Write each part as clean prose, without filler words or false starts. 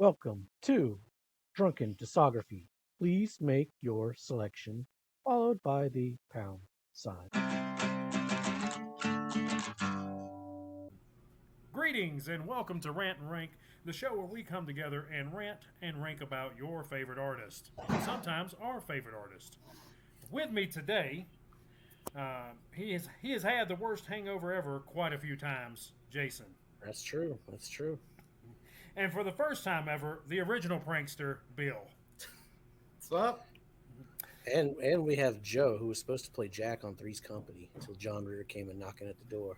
Welcome to Drunken Discography. Please make your selection, followed by the pound sign. Greetings and welcome to Rant and Rank, the show where we come together and rant and rank about your favorite artist, and sometimes our favorite artist. With me today, he has had the worst hangover ever quite a few times, Jason. That's true. That's true. And for the first time ever, the original prankster, Bill. What's up? And we have Joe, who was supposed to play Jack on Three's Company until John Rear came in knocking at the door.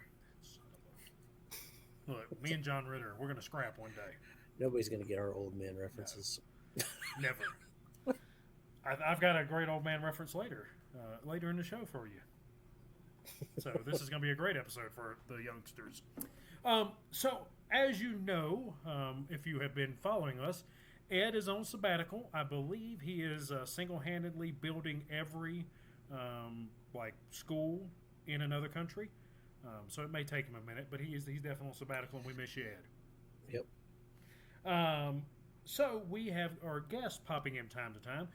Look, me and John Ritter, we're going to scrap one day. Nobody's going to get our old man references. Never. I've got a great old man reference later in the show for you. So this is going to be a great episode for the youngsters. So as you know, if you have been following us, Ed is on sabbatical. I believe he is single-handedly building every school in another country. So it may take him a minute, but he's definitely on sabbatical, and we miss you, Ed. Yep. So we have our guests popping in time to time.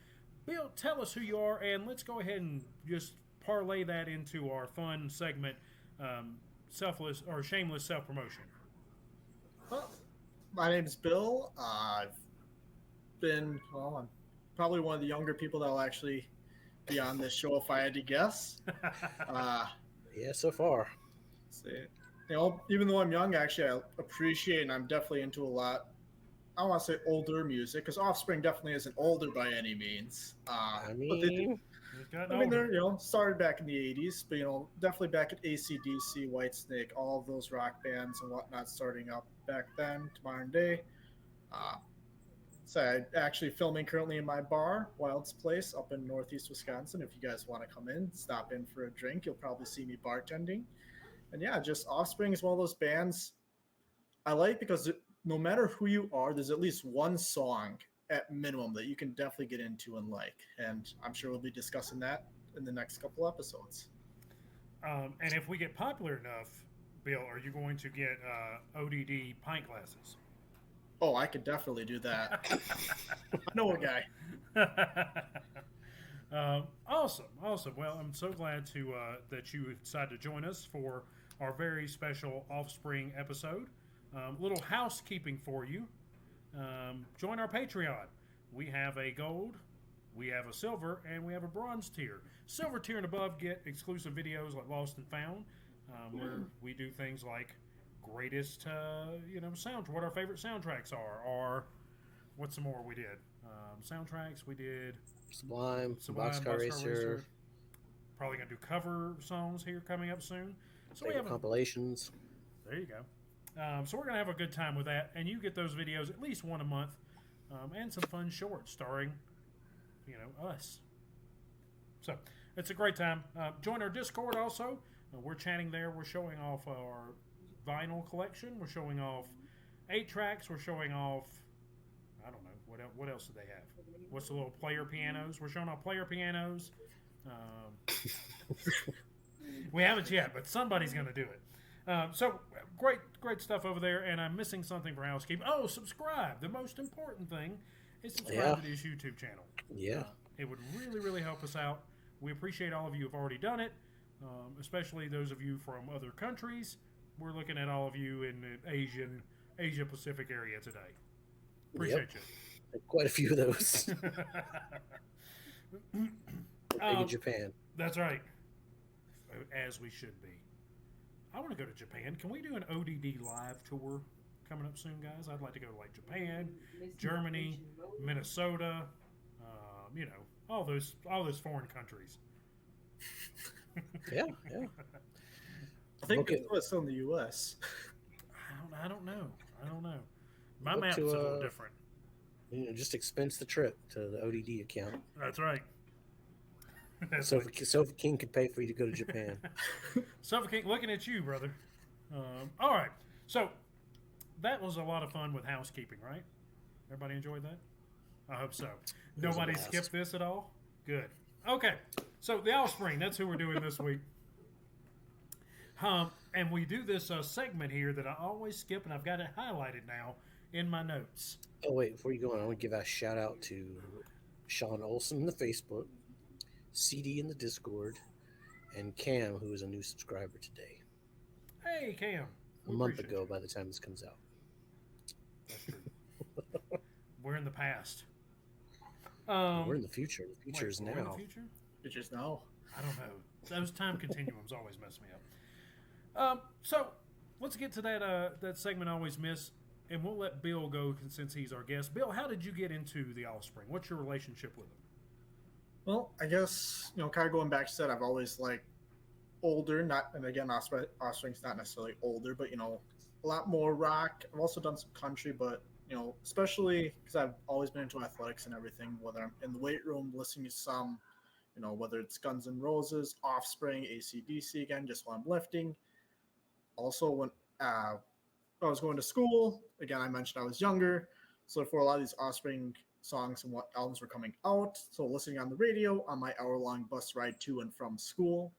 Bill, tell us who you are, and let's go ahead and just parlay that into our fun segment, selfless or shameless self-promotion. Well, my name's Bill. I'm probably one of the younger people that will actually be on this show if I had to guess. Yeah, so far. Even though I'm young, actually, I appreciate and I'm definitely into a lot. I don't want to say older music because Offspring definitely isn't older by any means. But they're started back in the '80s, but definitely back at AC/DC, Whitesnake, all of those rock bands and whatnot starting up back then to modern day. So I'm actually filming currently in my bar, Wild's Place, up in Northeast Wisconsin. If you guys want to come in, stop in for a drink, you'll probably see me bartending. And yeah, just Offspring is one of those bands I like because no matter who you are, there's at least one song at minimum that you can definitely get into and like. And I'm sure we'll be discussing that in the next couple episodes. And if we get popular enough, Bill, are you going to get ODD pint glasses? Oh, I could definitely do that. I know a guy. Awesome. Well, I'm so glad that you decided to join us for our very special Offspring episode. Little housekeeping for you. Join our Patreon. We have a gold, we have a silver, and we have a bronze tier. Silver tier and above get exclusive videos like Lost and Found, where we do things like greatest, what our favorite soundtracks are, or what's some more we did? Soundtracks we did. Sublime, Boxcar Racer. Probably gonna do cover songs here coming up soon. So we have compilations. There you go. So we're gonna have a good time with that, and you get those videos at least one a month, and some fun shorts starring, us. So it's a great time. Join our Discord also. We're chatting there. We're showing off our vinyl collection. We're showing off 8-tracks. We're showing off, I don't know, what else do they have? What's the little player pianos? We're showing off player pianos. We haven't yet, but somebody's going to do it. So great stuff over there, and I'm missing something for housekeeping. Oh, subscribe. The most important thing is subscribe to this YouTube channel. Yeah. It would really, really help us out. We appreciate all of you who have already done it, especially those of you from other countries. We're looking at all of you in the Asia Pacific area today. Appreciate you. Quite a few of those. In Japan. That's right. As we should be. I want to go to Japan. Can we do an ODD live tour coming up soon, guys? I'd like to go to Japan, Germany, Minnesota, all those foreign countries. Yeah. I think it's still in the U.S. I don't know. My map's a little different. Just expense the trip to the ODD account. That's right. Sofa King could pay for you to go to Japan. Sofa King, looking at you, brother. All right. So that was a lot of fun with housekeeping, right? Everybody enjoyed that? I hope so. Nobody skipped this at all? Good. Okay. So the Offspring, that's who we're doing this week. And we do this segment here that I always skip, and I've got it highlighted now. in my notes. Oh wait, before you go on, I want to give a shout out to Sean Olson in the Facebook, CD in the Discord, and Cam, who is a new subscriber today. Hey, Cam. A We month appreciate ago you. by the time this comes out. That's true. We're in the past. No, we're in the future. The future Wait, is we're in the now. future? It's just now. I don't know. Those time continuums always mess me up. So let's get to that segment I always miss, and we'll let Bill go since he's our guest. Bill, how did you get into the Offspring? What's your relationship with them? Well, I guess kind of going back to that, I've always liked older, not and again, Offspring's not necessarily older, but a lot more rock. I've also done some country, but especially because I've always been into athletics and everything. Whether I'm in the weight room listening to some, whether it's Guns N' Roses, Offspring, AC/DC again, just while I'm lifting. Also, when I was going to school, again, I mentioned I was younger, so for a lot of these Offspring songs and what albums were coming out, so listening on the radio on my hour-long bus ride to and from school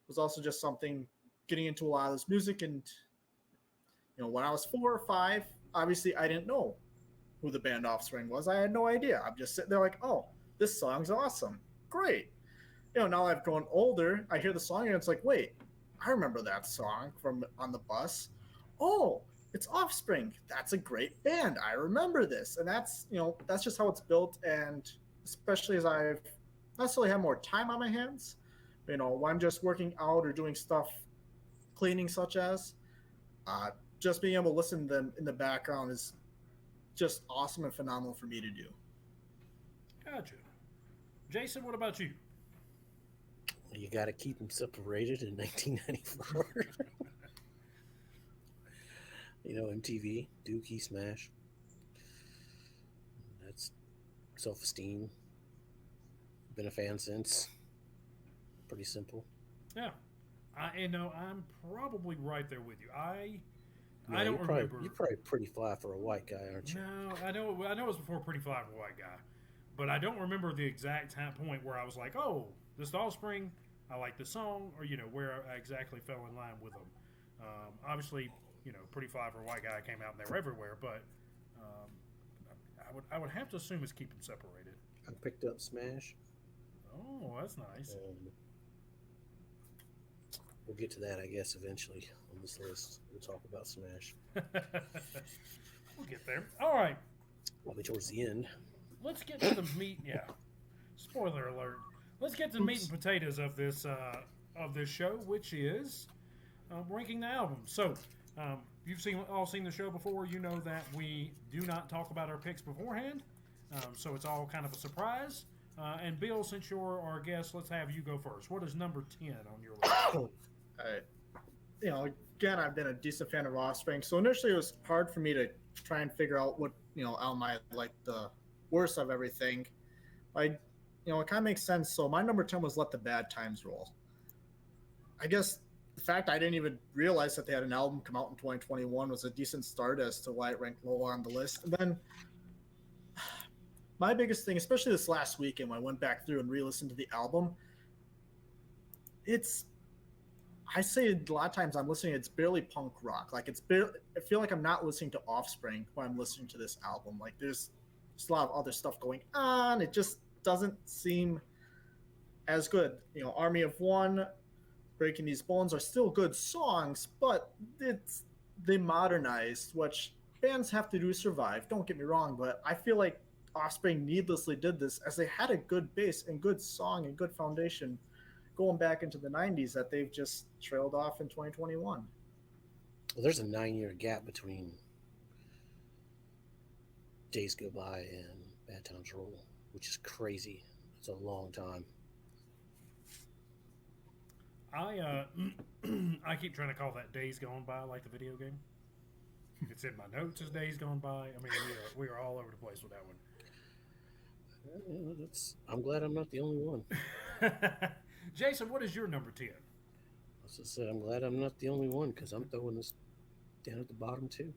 was also just something getting into a lot of this music. And when I was 4 or 5, obviously I didn't know who the band Offspring was. I had no idea. I'm just sitting there like, oh, this song's awesome, great. Now I've grown older, I hear the song and it's like, wait, I remember that song from on the bus. Oh, it's Offspring. That's a great band. I remember this. And that's just how it's built. And especially as I've necessarily have more time on my hands, when I'm just working out or doing stuff, cleaning such as, uh, just being able to listen to them in the background is just awesome and phenomenal for me to do. Gotcha. Jason, what about you? You got to keep them separated in 1994. MTV, Dookie, Smash. That's self-esteem. Been a fan since. Pretty simple. Yeah. I'm probably right there with you. No, I don't remember. You're probably pretty fly for a white guy, aren't you? No, I know it was before Pretty Fly for a White Guy, but I don't remember the exact point where I was like, oh, this is Offspring. I like the song, or where I exactly fell in line with them. Obviously, Pretty Fly for a White Guy came out and they were everywhere, but I would have to assume it's keep them separated. I picked up Smash. Oh, that's nice. We'll get to that, I guess, eventually on this list. We'll talk about Smash. We'll get there. All right. Probably towards the end. Let's get to the meat. Yeah. Spoiler alert. Let's get to the meat and potatoes of this show, which is ranking the albums. So, you've all seen the show before. You know that we do not talk about our picks beforehand. So it's all kind of a surprise. And Bill, since you're our guest, let's have you go first. What is number 10 on your list? Again, I've been a decent fan of Offspring, so initially it was hard for me to try and figure out what album I like the worst of everything. It kind of makes sense. So my number 10 was Let the Bad Times Roll. I guess the fact I didn't even realize that they had an album come out in 2021 was a decent start as to why it ranked lower on the list. And then my biggest thing, especially this last weekend when I went back through and re-listened to the album, I say a lot of times I'm listening, it's barely punk rock. Like I feel like I'm not listening to Offspring when I'm listening to this album. Like there's just a lot of other stuff going on. It just doesn't seem as good. Army of One, Breaking These Bones are still good songs, but they modernized, which bands have to do to survive. Don't get me wrong, but I feel like Offspring needlessly did this as they had a good base and good song and good foundation going back into the 90s that they've just trailed off in 2021. Well, there's a 9-year gap between Days Go By and Bad Times Roll, which is crazy. It's a long time. I keep trying to call that Days Gone By, like the video game. It's in my notes as Days Gone By. I mean, we are all over the place with that one. I'm glad I'm not the only one. Jason, what is your number 10? As I said, I'm glad I'm not the only one because I'm throwing this down at the bottom too.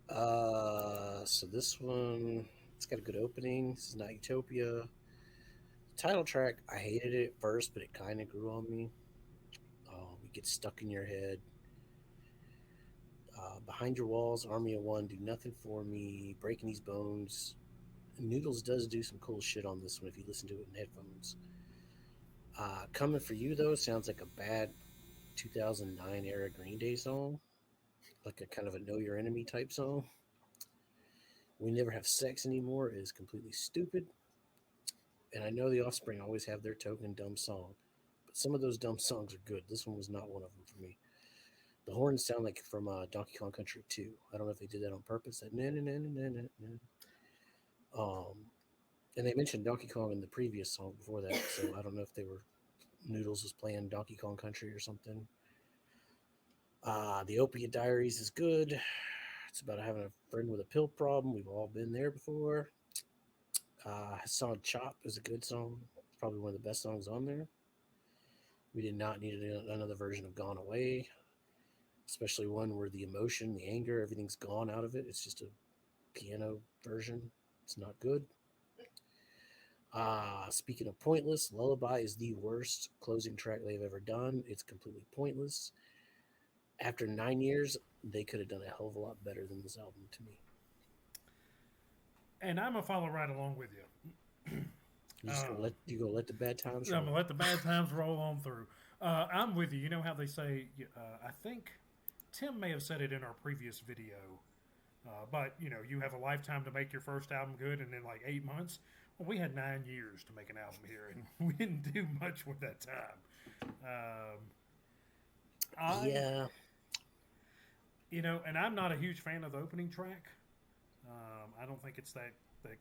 So this one, it's got a good opening. This is not Utopia. The title track, I hated it at first, but it kind of grew on me. It gets stuck in your head. Behind Your Walls, Army of One, Do Nothing For Me, Breaking These Bones. Noodles does do some cool shit on this one if you listen to it in headphones. Coming For You, though, sounds like a bad 2009 era Green Day song, like a kind of a Know Your Enemy type song. We Never Have Sex Anymore is completely stupid. And I know the Offspring always have their token dumb song, but some of those dumb songs are good. This one was not one of them for me. The horns sound like from Donkey Kong Country 2. I don't know if they did that on purpose. That na na na na na na. And they mentioned Donkey Kong in the previous song before that, so I don't know if they were Noodles was playing Donkey Kong Country or something. The Opiate Diaries is good. It's about having a friend with a pill problem. We've all been there before. Hassan Chop is a good song. It's probably one of the best songs on there. We did not need another version of Gone Away, especially one where the emotion, the anger, everything's gone out of it. It's just a piano version. It's not good. Speaking of pointless, Lullaby is the worst closing track they've ever done. It's completely pointless. After 9 years, they could have done a hell of a lot better than this album to me. And I'm gonna follow right along with you. You just gonna let the bad times roll. I'm gonna let the bad times roll on through. I'm with you. You know how they say? I think Tim may have said it in our previous video. But you have a lifetime to make your first album good, and then like 8 months. Well, we had 9 years to make an album here, and we didn't do much with that time. Yeah. And I'm not a huge fan of the opening track. I don't think it's that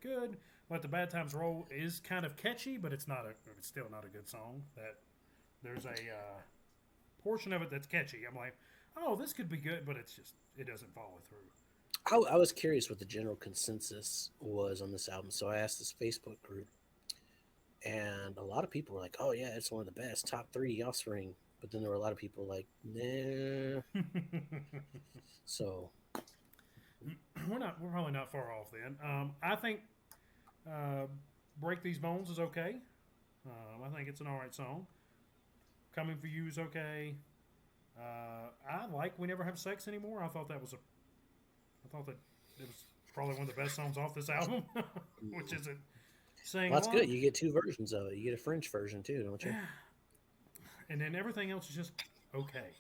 good. Let the Bad Times Roll is kind of catchy, but it's still not a good song. That there's a portion of it that's catchy. I'm like, oh, this could be good, but it doesn't follow through. I was curious what the general consensus was on this album, so I asked this Facebook group, and a lot of people were like, "Oh yeah, it's one of the best, top 3 Offspring." But then there were a lot of people like, "Nah." So we're probably not far off then. I think "Break These Bones" is okay. I think it's an all right song. "Coming for You" is okay. I like "We Never Have Sex Anymore." I thought that it was probably one of the best songs off this album, which isn't saying well, that's a lot. good. You get 2 versions of it. You get a French version too, don't you? And then everything else is just okay.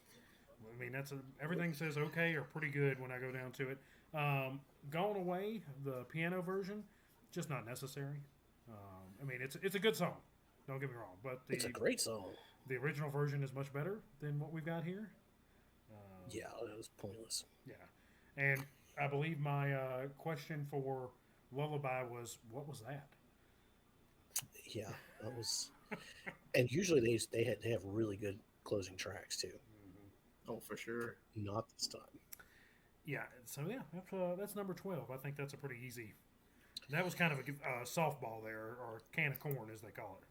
I mean, everything says okay or pretty good when I go down to it. "Gone Away," the piano version, just not necessary. I mean, it's a good song. Don't get me wrong, but It's a great song. the original version is much better than what we've got here. Yeah, it was pointless. Yeah, and I believe my question for "Lullaby" was, what was that? Yeah, that was. And usually they have really good closing tracks too. Oh, for sure. Not this time. Yeah, so yeah, that's number 12. I think that's a pretty easy. That was kind of a softball there, or can of corn as they call it.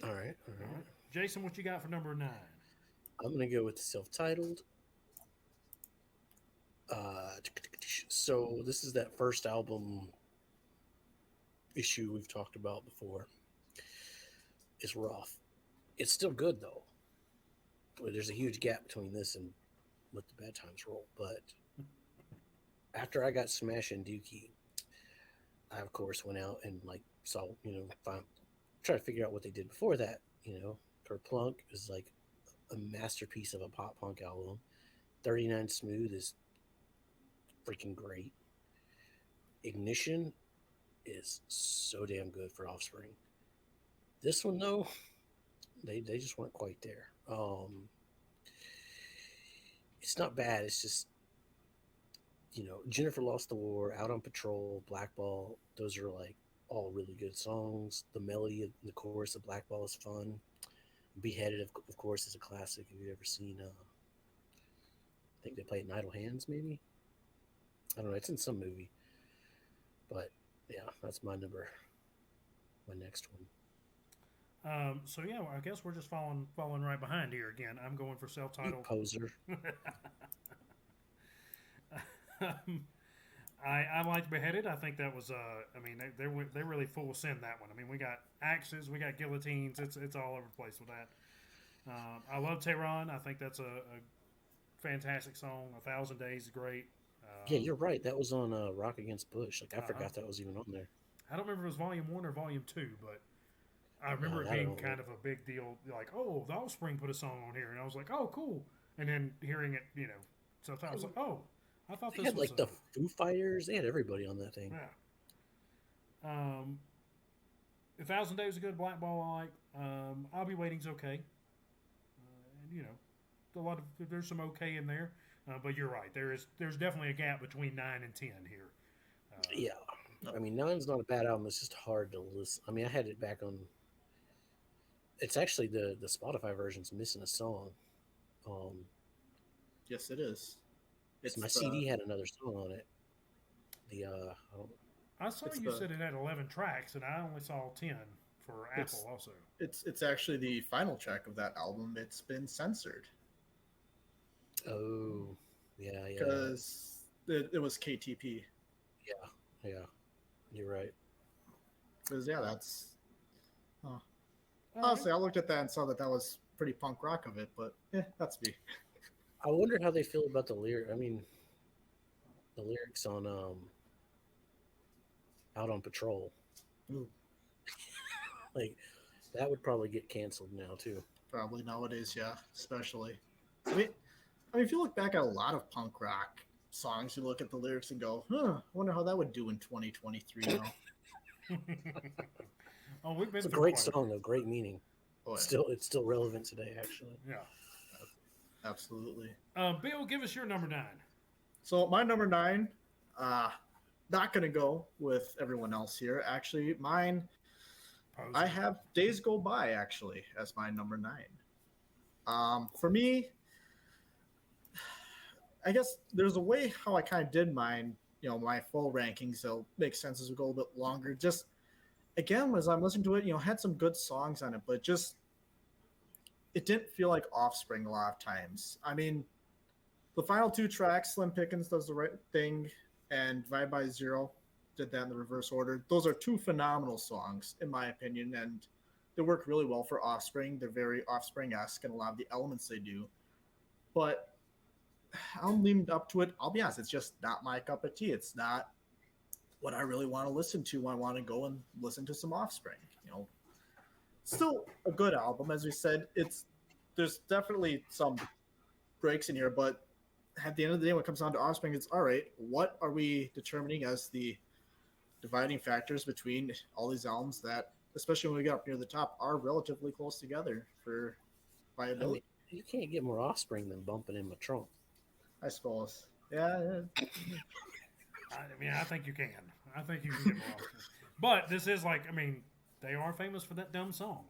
All right. All right, Jason, what you got for number 9? I'm gonna go with the self-titled. So this is that first album issue we've talked about before. It's rough. It's still good though. There's a huge gap between this and Let the Bad Times Roll. But after I got Smash and Dookie, I of course went out and saw try to figure out what they did before that. Kerplunk is like a masterpiece of a pop punk album. 39 Smooth is freaking great. Ignition is so damn good for Offspring. This one though, they just weren't quite there. It's not bad. It's just Jennifer Lost the War, Out on Patrol, Blackball. Those are all really good songs. The melody of the chorus of Blackball is fun. Beheaded, of course, is a classic. If you've ever seen, I think they play it in Idle Hands, maybe. I don't know. It's in some movie. But yeah, that's my next one. So yeah, well, I guess we're just following right behind here again. I'm going for self-titled. Poser. I liked Beheaded. I think that was I mean they're really full send that one. I mean we got axes, we got guillotines. It's all over the place with that. I love Tehran. I think that's a fantastic song. 1,000 Days is great. Yeah, you're right. That was on Rock Against Bush. Like I Uh-huh. forgot that was even on there. I don't remember if it was Volume 1 or Volume 2, but I remember it I being don't know. kind of a big deal. Like, oh, the Offspring put a song on here. And I was like, oh, cool. And then hearing it, so I was like, oh, I thought They this had was like the Foo Fighters. They had everybody on that thing. yeah. 1,000 Days is good. Black Ball I like. I'll Be Waiting's okay. And a lot of there's some okay in there. But you're right. There's definitely a gap between 9 and 10 here. Yeah. I mean, Nine's not a bad album. It's just hard to listen. I mean, I had it back on. It's actually the Spotify version's missing a song. Yes, it is. It's my CD had another song on it. I don't. I saw you said it had 11 tracks, and I only saw 10 for Apple. Also, it's actually the final track of that album. It's been censored. Oh, yeah. Because it was KTP. Yeah. You're right. Because that's. Honestly, I looked at that and saw that was pretty punk rock of it, but that's me. I wonder how they feel about the lyric. I mean, the lyrics on Out on Patrol. Ooh. Like that would probably get canceled now too. Probably nowadays, yeah, especially. I mean, if you look back at a lot of punk rock songs, you look at the lyrics and go, I wonder how that would do in 2023 now. we've been It's a great song, though. Great meaning. Oh, yeah. It's still relevant today, actually. Yeah. Absolutely. Bill, give us your number 9. So my number 9, not going to go with everyone else here. Actually, mine, I have Days Go By, actually, as my number 9. For me, I guess there's a way how I kind of did mine, my full rankings. So it makes sense as we go a little bit longer. Just, again, as I'm listening to it, had some good songs on it, but just, it didn't feel like Offspring a lot of times. I mean, the final 2 tracks, Slim Pickens Does the Right Thing and Vibe by Zero, did that in the reverse order. Those are 2 phenomenal songs, in my opinion, and they work really well for Offspring. They're very Offspring-esque in a lot of the elements they do. But I'll lean up to it. I'll be honest, it's just not my cup of tea. It's not what I really want to listen to when I want to go and listen to some Offspring. Still a good album, as we said. There's definitely some breaks in here, but at the end of the day, when it comes down to Offspring, it's all right. What are we determining as the dividing factors between all these albums that, especially when we get up near the top, are relatively close together for viability? I mean, you can't get more Offspring than Bumping in My Trunk. I suppose. Yeah. I think you can. I think you can get more Offspring. But this is they are famous for that dumb song.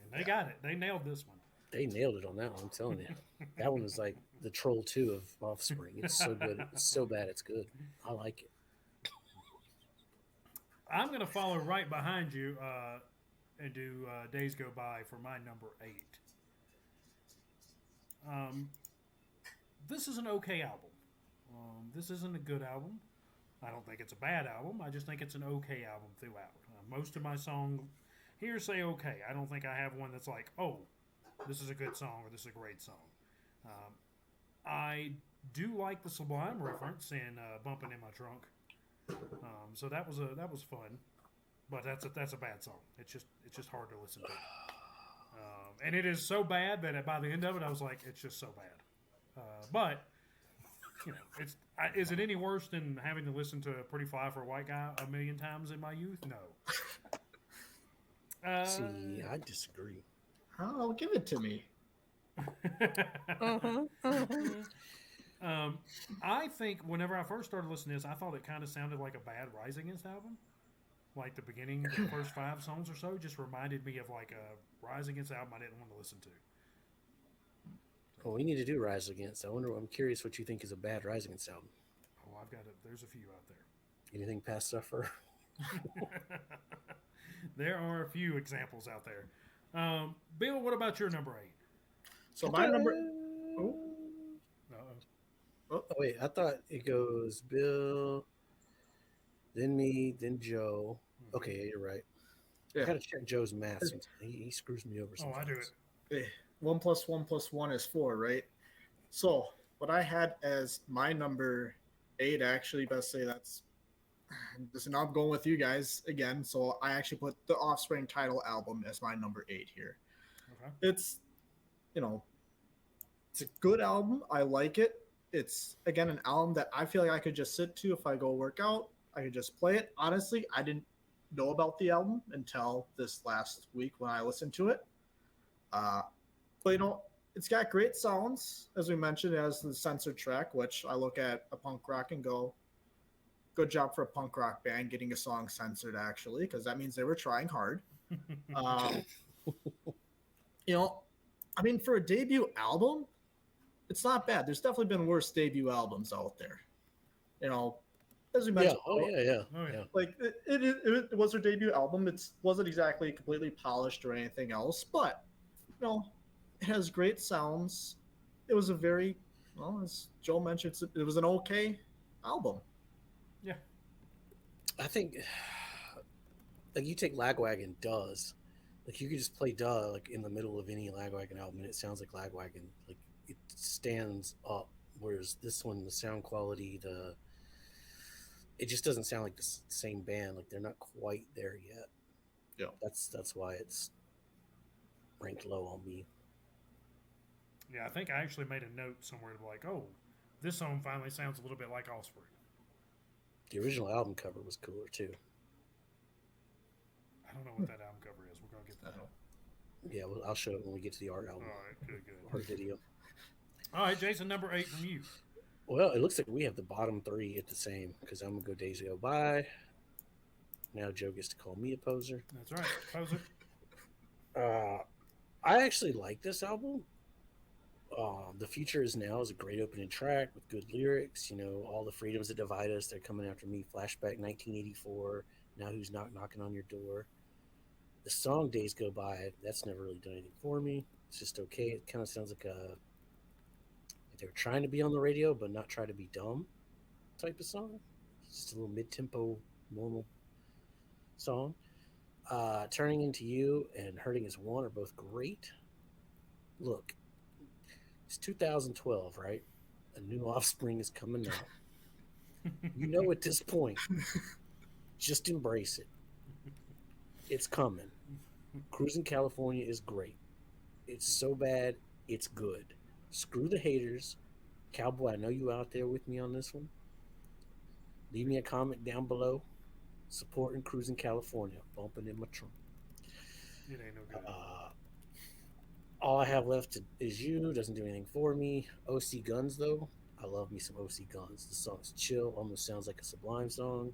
And they got it. They nailed this one. They nailed it on that one, I'm telling you. That one is like the Troll 2 of Offspring. It's so good. It's so bad it's good. I like it. I'm going to follow right behind you and do Days Go By for my number 8. This is an okay album. This isn't a good album. I don't think it's a bad album. I just think it's an okay album throughout. Most of my songs here say okay. I don't think I have one that's like, oh, this is a good song or this is a great song. I do like the Sublime reference in "Bumping in My Trunk," so that was fun. But that's a bad song. It's just hard to listen to, and it is so bad that by the end of it, I was like, it's just so bad. But is it any worse than having to listen to "Pretty Fly for a White Guy" a million times in my youth? No. See, I disagree. Oh, give it to me. I think whenever I first started listening to this, I thought it kind of sounded like a bad Rise Against album. Like the beginning, the first 5 songs or so, just reminded me of like a Rise Against album I didn't want to listen to. Well, we need to do Rise Against. I'm curious what you think is a bad Rise Against album. Oh, there's a few out there. Anything past Suffer? There are a few examples out there. Bill, what about your number 8? So my number. Oh, wait. I thought it goes Bill, then me, then Joe. Okay, you're right. Yeah. I gotta check Joe's math. He screws me over sometimes. Oh, I do it. 1 + 1 + 1 is 4, right? So what I had as my number 8, actually, best say that's. Listen, I'm going with you guys again, so I actually put the Offspring title album as my number 8 here. Okay. It's, you know, it's a good album. I like it. It's again an album that I feel like I could just sit to if I go work out. I could just play it. Honestly, I didn't know about the album until this last week when I listened to it. Uh, but it's got great sounds, as we mentioned, as the censored track, which I look at a punk rock and go, good job for a punk rock band getting a song censored, actually, because that means they were trying hard. Um, you know, I mean, for a debut album, it's not bad. There's definitely been worse debut albums out there. You know, as we Yeah. mentioned, Oh yeah. Yeah. Oh, yeah. Yeah. like it was their debut album. It wasn't exactly completely polished or anything else, but it has great sounds. It was a very well, as Joe mentioned, it was an okay album. Yeah. I think like you take Lagwagon does, like you could just play Duh like in the middle of any Lagwagon album and it sounds like Lagwagon. Like it stands up. Whereas this one, the sound quality, it just doesn't sound like the same band. Like they're not quite there yet. Yeah. That's why it's ranked low on me. Yeah, I think I actually made a note somewhere to be like, oh, this song finally sounds a little bit like Offspring. The original album cover was cooler too. I don't know what that album cover is. We're going to get that. Yeah, well, I'll show it when we get to the art All album, right, good. art video. All right, Jason, number 8 from you. Well, it looks like we have the bottom 3 at the same because I'm gonna go Days Go By. Now Joe gets to call me a poser. That's right, poser. I actually like this album. The Future Is Now is a great opening track with good lyrics. All the freedoms that divide us, they're coming after me. Flashback 1984. Now who's knocking on your door? The song Days Go By, that's never really done anything for me. It's just okay. It kind of sounds like they were trying to be on the radio, but not try to be dumb type of song. It's just a little mid-tempo, normal song. Turning Into You and Hurting As One are both great. Look, it's 2012, right? A new Offspring is coming out. At this point, just embrace it. It's coming. Cruising California is great. It's so bad, it's good. Screw the haters. Cowboy, I know you out there with me on this one. Leave me a comment down below. Supporting Cruising California. Bumping in my trunk. It ain't no good. All I have left is You. Doesn't do anything for me. OC Guns, though. I love me some OC Guns. The song's chill. Almost sounds like a Sublime song.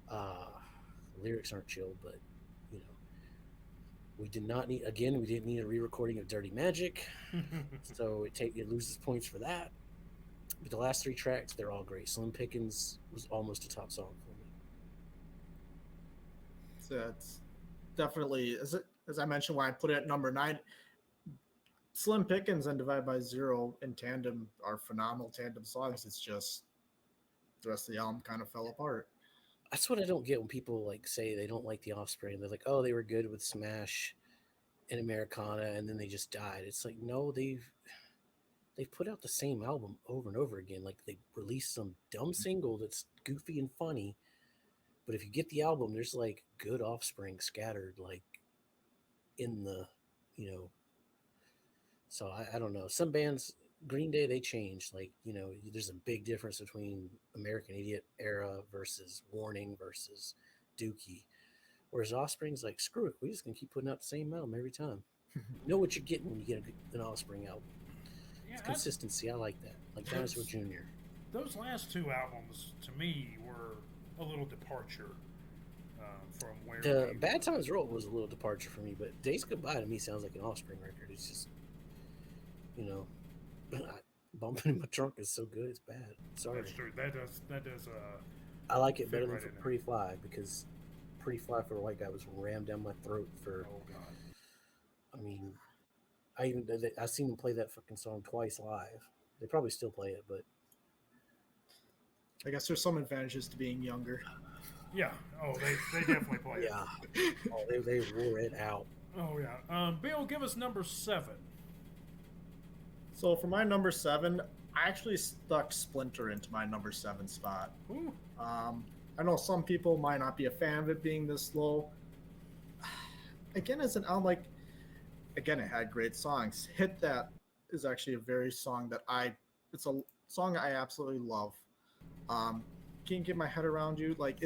The lyrics aren't chill, but we didn't need a re-recording of Dirty Magic, so it loses points for that. But the last 3 tracks, they're all great. Slim Pickens was almost a top song for me. So it's definitely, as I mentioned when I put it at number 9, Slim Pickens and Divide by Zero in tandem are phenomenal tandem songs. It's just the rest of the album kind of fell apart. That's what I don't get when people say they don't like the Offspring. They're like, oh, they were good with Smash and Americana, and then they just died. It's like, no, they've put out the same album over and over again. Like they released some dumb single that's goofy and funny, but if you get the album, there's good Offspring scattered in the So I don't know. Some bands, Green Day, they changed. There's a big difference between American Idiot era versus Warning versus Dookie. Whereas Offspring's screw it. We're just going to keep putting out the same album every time. You know what you're getting when you get an Offspring album. Yeah, It's consistency. I like that. Like Dinosaur Jr. Those last 2 albums, to me, were a little departure from where... The Bad Times Roll was a little departure for me, but Days Goodbye to me sounds like an Offspring record. It's just... Bumping in My Trunk is so good, it's bad. Sorry. That's true. That does. I like it better right than in there. Pretty Fly because Pretty Fly for a White Guy was rammed down my throat for. Oh God. I mean, I seen them play that fucking song twice live. They probably still play it, but I guess there's some advantages to being younger. Yeah. Oh, they definitely play it. yeah, they wore it out. Oh yeah. Bill, give us number 7. So for my number 7, I actually stuck Splinter into my number 7 spot. Ooh. I know some people might not be a fan of it being this low. Again, as an album, like, again, it had great songs. Hit That is actually a very song that it's a song I absolutely love. Um, Can't Get My Head Around You. Like,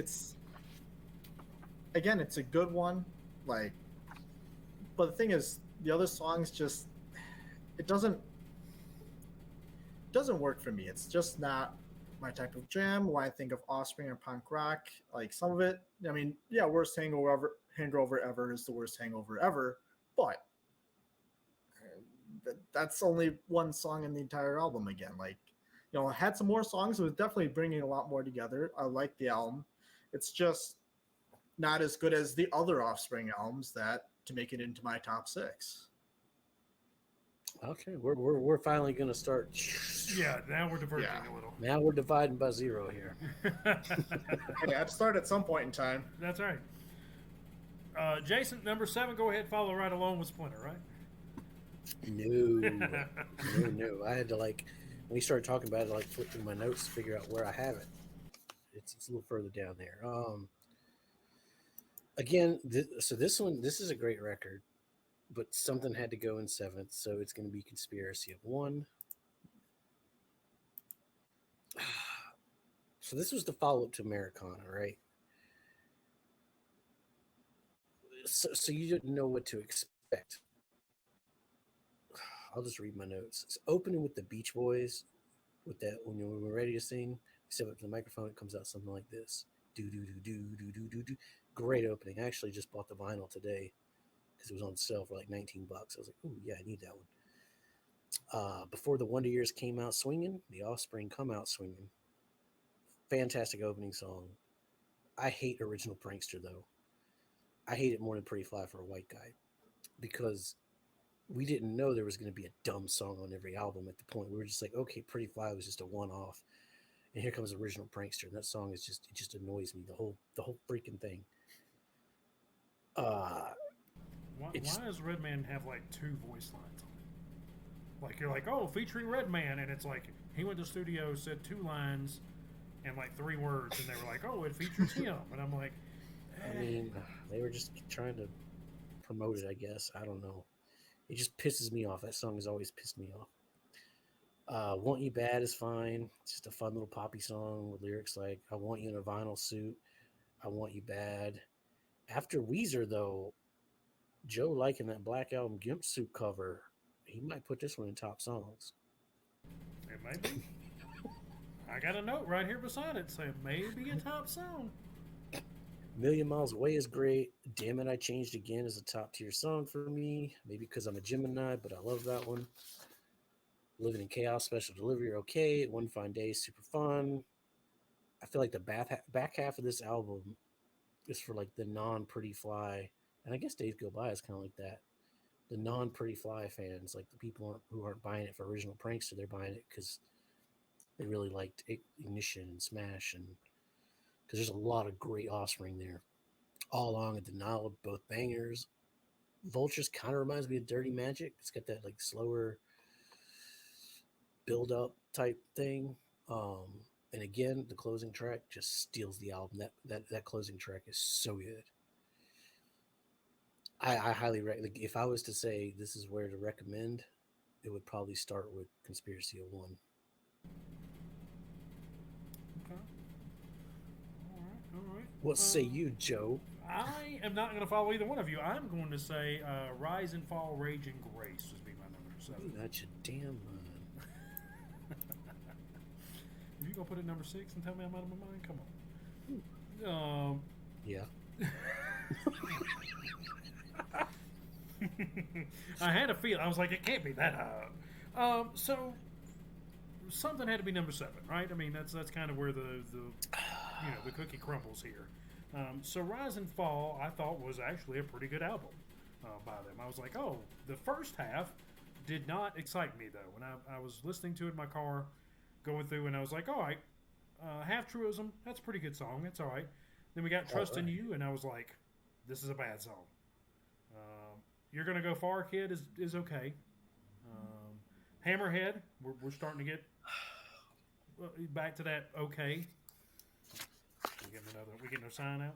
again, it's a good one. Like, but the thing is, the other songs just, it doesn't work for me. It's just not my type of jam. When I think of Offspring or punk rock, like some of it, I mean, yeah, worst hangover ever is the worst hangover ever, but that's only one song in the entire album. Again, like, it had some more songs. It was definitely bringing a lot more together. I like the album. It's just not as good as the other Offspring albums that to make it into my top 6. Okay, we're finally gonna start. Yeah, now we're diverging Yeah. a little. Now we're dividing by 0 here. Hey, I had to start at some point in time. That's right. Jason, number 7, go ahead, follow right along with Splinter, right? No. I had to, like, when he started talking about it, like flip through my notes to figure out where I have it. It's a little further down there. Again, so this is a great record, but something had to go in 7th, so it's going to be Conspiracy of One. So this was the follow-up to Americana, right? So you didn't know what to expect. I'll just read my notes. It's opening with the Beach Boys, with that when we're ready to sing, you step up to the microphone, it comes out something like this. Do do do do do do do do. Great opening. I actually just bought the vinyl today because it was on sale for like $19. I was like, ooh, yeah, I need that one. Before the Wonder Years came out swinging, the Offspring come out swinging. Fantastic opening song. I hate Original Prankster though. I hate it more than Pretty Fly for a White Guy because we didn't know there was going to be a dumb song on every album at the point. We were just like, okay, Pretty Fly was just a one-off. And here comes Original Prankster. And that song is just, it just annoys me, the whole freaking thing. Why does Redman have like 2 voice lines on it? Like, you're like, oh, featuring Redman, and it's like he went to the studio, said 2 lines and like 3 words, and they were like, oh, it features him, and I'm like, I mean, they were just trying to promote it, I guess. I don't know. It just pisses me off. That song has always pissed me off. Want You Bad is fine. It's just a fun little poppy song with lyrics like, I want you in a vinyl suit. I want you bad. After Weezer, though, Joe liking that Black Album Gimp suit cover, he might put this one in top songs. it might be. I got a note right here beside it saying maybe a top song. Million Miles Away is great. Damn It, I Changed Again is a top tier song for me. Maybe because I'm a Gemini, but I love that one. Living in Chaos, Special Delivery, okay. One Fine Day, super fun. I feel like the back half of this album is for like the non-Pretty Fly, and I guess Days Go By is kind of like that. The non-Pretty Fly fans, like the people who aren't buying it for Original Prankster, they're buying it because they really liked Ignition and Smash, and because there's a lot of great Offspring there. All Along and Denial, both bangers. Vultures kind of reminds me of Dirty Magic. It's got that like slower build up type thing. And again, the closing track just steals the album. That closing track is so good. I highly recommend. Like, if I was to say this is where to recommend, it would probably start with Conspiracy of One. Okay. All right. What say you, Joe? I am not going to follow either one of you. I'm going to say Rise and Fall, Rage and Grace would be my number 7. You got your damn mind. If you gonna put it number 6 and tell me I'm out of my mind, come on. Yeah. I had a feeling. I was like, it can't be that high. So something had to be number 7, right? I mean, that's kind of where the cookie crumbles here. So Rise and Fall, I thought was actually a pretty good album by them. I was like, oh, the first half did not excite me though. When I was listening to it in my car, going through, and I was like, all right, Half Truism, that's a pretty good song. It's all right. Then we got Trust in You, and I was like, this is a bad song. You're Gonna Go Far, Kid is okay. Hammerhead, we're starting to get back to that. Okay, we getting a sign out.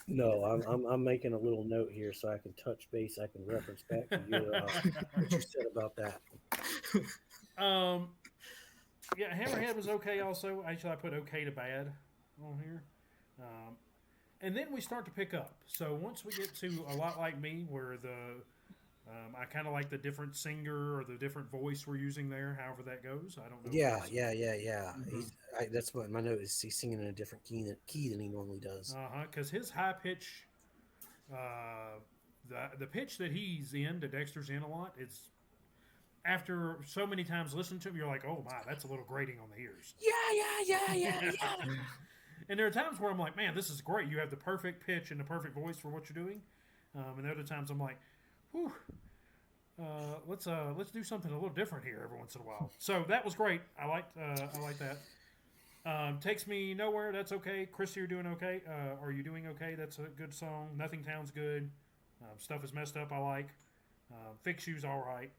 No, I'm making a little note here so I can touch base. I can reference back to your what you said about that. um, yeah, Hammerhead was okay. Also, actually, I put okay to bad on here. Um, and then we start to pick up. So once we get to a lot like me, where I kind of like the different singer or the different voice we're using there, however that goes. I don't know. Yeah, yeah. Mhm. That's what my note is. He's singing in a different key than he normally does. Because his high pitch, uh, the pitch that he's in, that Dexter's in a lot, it's after so many times listening to him, you're like, oh my, that's a little grating on the ears. Yeah. And there are times where I'm like, man, this is great. You have the perfect pitch and the perfect voice for what you're doing. And other times I'm like, whew, let's do something a little different here every once in a while. So that was great. I like that. Takes me nowhere. That's okay. Christy, you're doing okay. Are you doing okay? That's a good song. Nothing sounds good. Stuff is messed up. I like. Fix you's all right.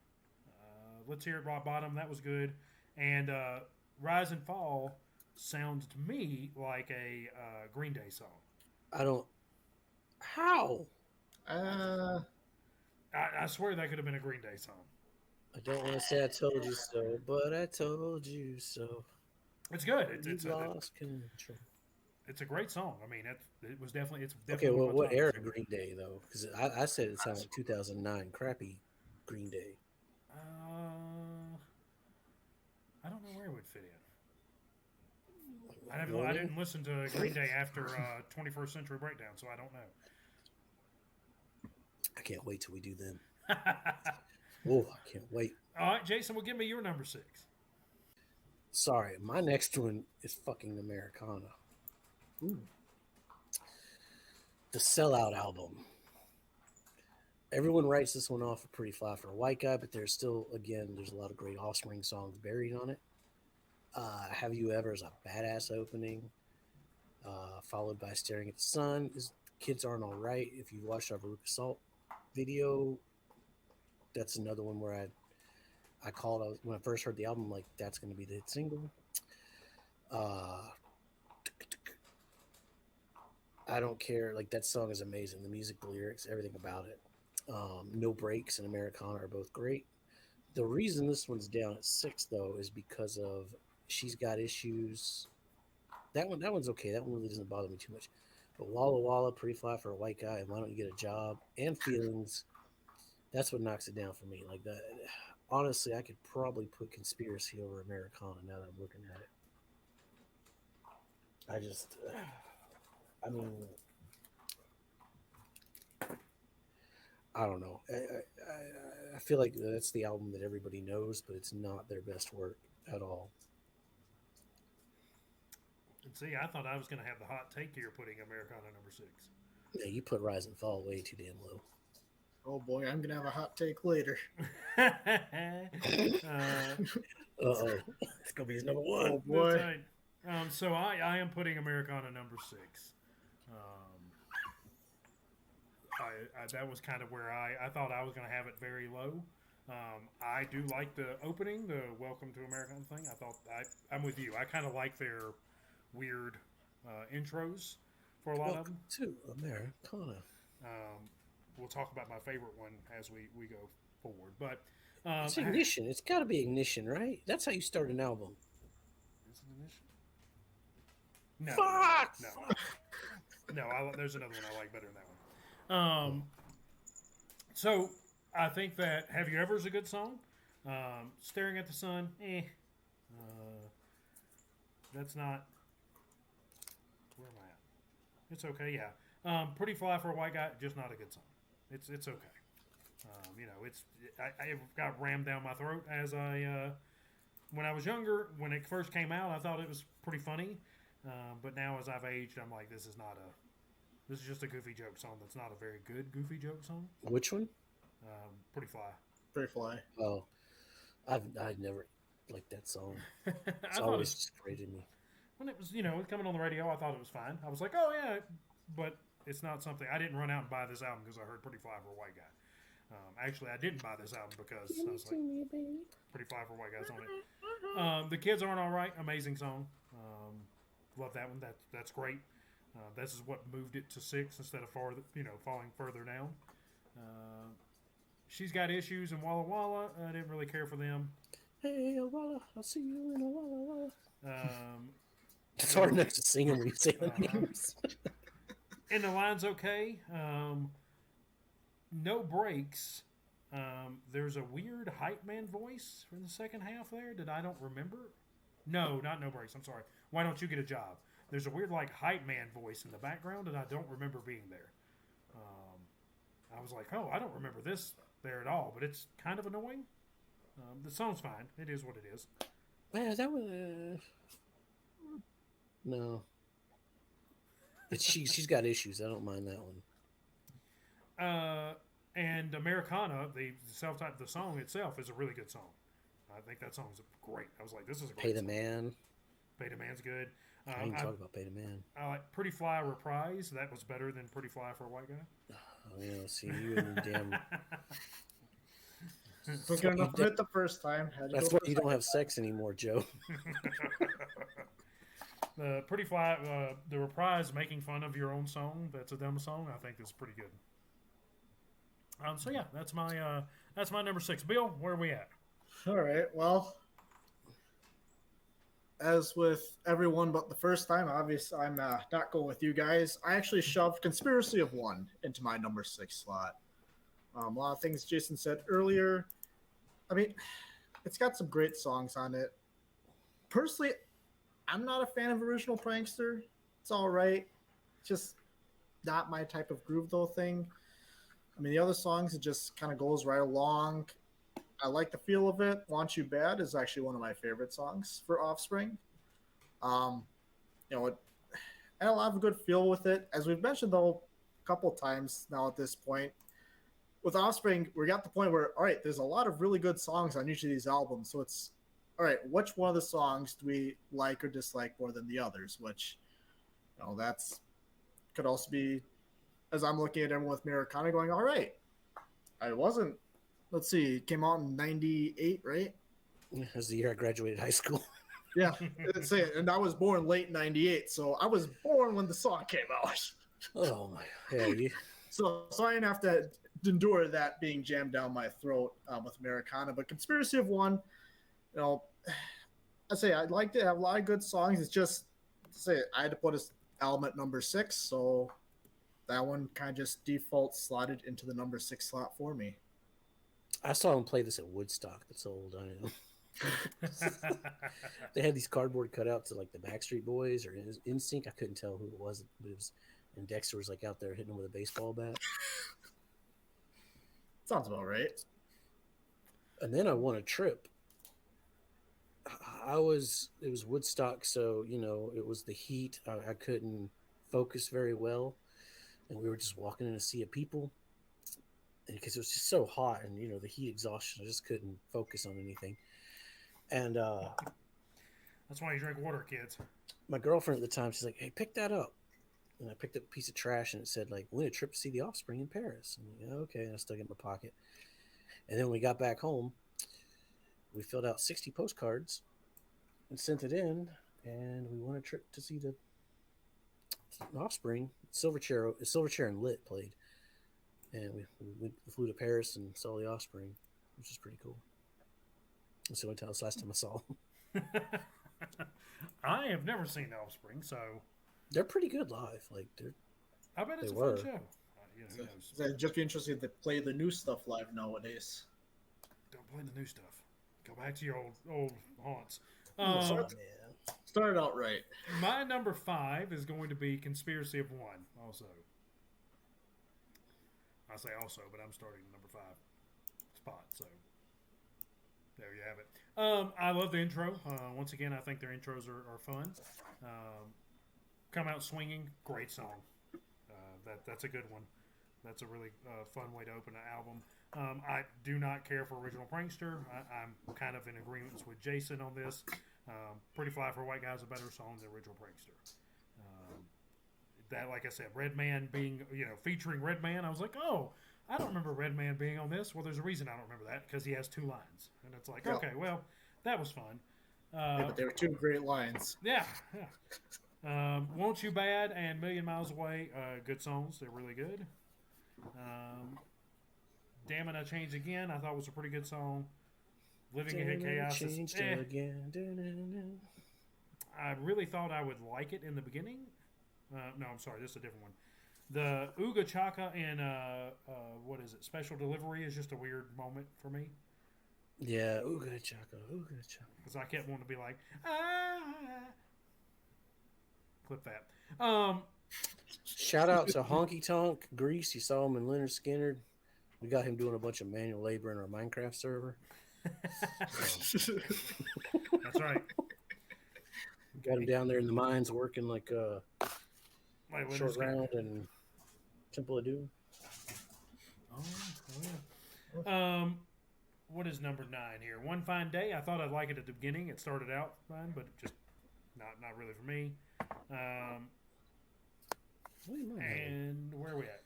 Let's hear it. Rock bottom. That was good. And rise and fall sounds to me like a Green Day song. I don't. How? Uh, I swear that could have been a Green Day song. I don't want to say I told you so, but I told you so. It's good. You lost control. It's a great song. I mean, it was definitely. It's Okay, definitely well, what era top. Green Day though? Because I said it sounded like 2009 crappy Green Day. I don't know where it would fit in. I didn't listen to Green Day after 21st Century Breakdown, so I don't know. I can't wait till we do them. Oh, I can't wait. All right, Jason, well, give me your number 6. Sorry, my next one is fucking Americana. ooh. The Sellout album. Everyone writes this one off a pretty fly for a white guy, but there's still, again, there's a lot of great Offspring songs buried on it. Have You Ever is a badass opening, followed by Staring at the Sun. Kids Aren't All Right. If you watched our Veruca Salt video, that's another one where I called when I first heard the album, like, that's going to be the hit single. I don't care. Like, that song is amazing. The music, the lyrics, everything about it. No Breaks and Americana are both great. The reason this one's down at 6, though, is because of She's Got Issues. That one's okay. That one really doesn't bother me too much. But Walla Walla, Pretty Fly for a White Guy, and Why Don't You Get a Job, and Feelings, that's what knocks it down for me. Like that. Honestly, I could probably put Conspiracy over Americana now that I'm looking at it. I mean, I don't know. I feel like that's the album that everybody knows, but it's not their best work at all. And see, I thought I was going to have the hot take here putting Americana number 6. Yeah, you put Rise and Fall way too damn low. Oh boy, I'm gonna have a hot take later. It's gonna be his number 1. Oh boy. So I am putting Americana number 6. That was kind of where I thought I was going to have it very low. I do like the opening, the Welcome to America thing. I'm with you. I kind of like their weird intros for a lot of them. To Americana. We'll talk about my favorite one as we go forward. But it's Ignition. It's got to be Ignition, right? That's how you start an album. Is it Ignition? No. Fuck! No, there's another one I like better than that one. So I think that Have You Ever is a good song. Staring at the Sun, that's not. Where am I at? It's okay, yeah. Pretty Fly for a White Guy, just not a good song. It's okay. I got rammed down my throat as when I was younger. When it first came out, I thought it was pretty funny. But now as I've aged, I'm like, this is just a goofy joke song. That's not a very good goofy joke song. Which one? Pretty Fly. Pretty Fly. Oh, I've never liked that song. It's always just grated me. When it was, coming on the radio, I thought it was fine. I was like, oh yeah, but it's not something. I didn't run out and buy this album because I heard Pretty Fly for a White Guy. Actually, I didn't buy this album because I was like, Pretty Fly for White Guys on it. The Kids Aren't Alright, amazing song. Love that one. That's great. This is what moved it to 6 instead of falling further down. She's Got Issues and Walla Walla. I didn't really care for them. Hey, Walla, I'll see you in a Walla Walla. Um, It's hard enough to sing when you say the names. And the line's okay. No breaks. There's a weird hype man voice in the second half there that I don't remember. No, not No Breaks. I'm sorry. Why Don't You Get a Job? There's a weird hype man voice in the background that I don't remember being there. I was like, oh, I don't remember this there at all, but it's kind of annoying. The song's fine. It is what it is. Man, that was no. But she's got issues. I don't mind that one. And Americana, the self-titled, the song itself is a really good song. I think that song's great. I was like, this is a great Pay the song. Man. Pay the Man's good. I didn't talk about Pay the Man. I like Pretty Fly Reprise. That was better than Pretty Fly for a White Guy. Oh, yeah, see, you and your damn... We're going to it the first time. That's why you don't have sex anymore, Joe. The Pretty Fly, the reprise, making fun of your own song. That's a dumb song. I think is pretty good. So yeah, that's my number 6. Bill, where are we at? All right. Well, as with everyone but the first time, obviously I'm not going with you guys. I actually shoved Conspiracy of One into my number 6 slot. A lot of things Jason said earlier. I mean, it's got some great songs on it. Personally, I'm not a fan of Original Prankster. It's all right. It's just not my type of groove, though, thing. I mean, the other songs, it just kind of goes right along. I like the feel of it. Want You Bad is actually one of my favorite songs for Offspring. It had a lot of good feel with it. As we've mentioned, though, a couple times now at this point, with Offspring, we got to the point where, all right, there's a lot of really good songs on each of these albums. So it's, all right, which one of the songs do we like or dislike more than the others? Which, that's could also be, as I'm looking at everyone with Americana going, all right, I wasn't, let's see, it came out in 98, right? That was the year I graduated high school. Yeah, that's it. And I was born late 98, so I was born when the song came out. Oh, my, yeah. So I didn't have to endure that being jammed down my throat with Americana. But Conspiracy of One, I say I liked it. I have a lot of good songs. It's just, I had to put his album at number 6, so that one kind of just default slotted into the number 6 slot for me. I saw him play this at Woodstock. That's old, I know. They had these cardboard cutouts of the Backstreet Boys or NSYNC. I couldn't tell who it was, but it was, and Dexter was out there hitting him with a baseball bat. Sounds about right. And then I won a trip. It was Woodstock, so it was the heat. I couldn't focus very well, and we were just walking in a sea of people, and because it was just so hot, and the heat exhaustion, I just couldn't focus on anything. And that's why you drink water, kids. My girlfriend at the time, she's like, "Hey, pick that up." And I picked up a piece of trash, and it said win a trip to see the Offspring in Paris. And I'm like, okay, and I stuck it in my pocket. And then when we got back home, we filled out 60 postcards and sent it in, and we won a trip to see the Offspring. Silverchair and Lit played, and we flew to Paris and saw the Offspring, which is pretty cool. So that was the last time I saw them. I have never seen the Offspring, so they're pretty good live. I bet it's a fun show. It'd just be interesting to play the new stuff live nowadays. Don't play the new stuff. Go back to your old haunts. Started out right. My number 5 is going to be Conspiracy of One. Also, I say also, but I'm starting number 5 spot. So there you have it. I love the intro. Once again, I think their intros are fun. Come Out Swinging, great song. That's a good one. That's a really fun way to open an album. I do not care for Original Prankster. I'm kind of in agreement with Jason on this. Pretty Fly for a White Guy is a better song than Original Prankster. That, like I said, Redman being, featuring Redman, I was like, oh, I don't remember Redman being on this. Well, there's a reason I don't remember that because he has 2 lines, and it's like, Yeah. okay, well, that was fun. Yeah, but they were 2 great lines. Yeah, yeah. Won't You Bad and Million Miles Away, good songs. They're really good. Damn It, I Changed Again, I thought was a pretty good song. Living in Chaos is changed eh. again. I really thought I would like it in the beginning. No, I'm sorry, this is a different one. The Ooga Chaka and what is it? Special Delivery is just a weird moment for me Yeah, ooga chaka, ooga chaka. because I kept wanting to be like, ah. Clip that. Shout out to Honky Tonk Grease. You saw him in Leonard Skinner. We got him doing a bunch of manual labor in our Minecraft server. That's right. Got him down there in the mines working like Like Leonard Short Skinner. Round and Temple of Doom. Oh yeah. What is number 9 here? One Fine Day. I thought I'd like it at the beginning. It started out fine, but just not really for me. And where are we at?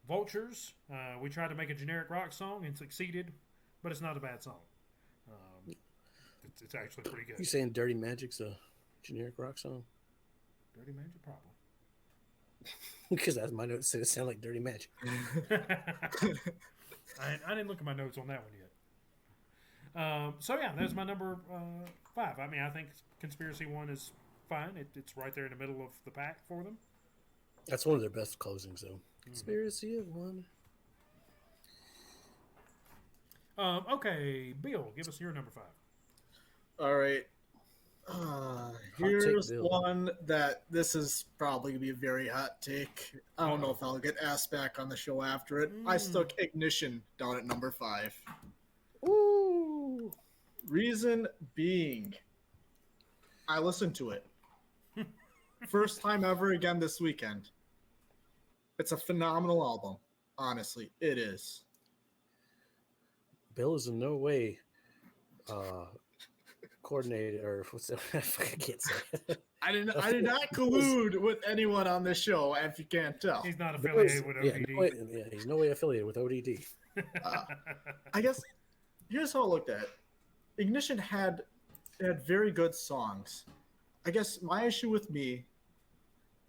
Vultures. We tried to make a generic rock song and succeeded, but it's not a bad song. It's actually pretty good. You saying Dirty Magic's a generic rock song? Dirty Magic, probably. Because that's my notes. Said it sounded like Dirty Magic. I didn't look at my notes on that one yet. So yeah, that's my number 5. I mean, I think Conspiracy One is fine. It's right there in the middle of the pack for them. That's one of their best closings, though. Conspiracy of One. Okay, Bill, give us your number 5. All right. take, Here's Bill. one that this is probably going to be a very hot take. I don't know if I'll get asked back on the show after it. I stuck Ignition down at number 5. Ooh. Reason being, I listened to it. First time ever again this weekend. It's a phenomenal album. Honestly, it is. Bill is in no way coordinated, or what's that? I can't say it. I did not collude with anyone on this show, if you can't tell. He's not affiliated with ODD. He's no way affiliated with ODD. I guess here's how I looked at it. Ignition had very good songs. I guess my issue with me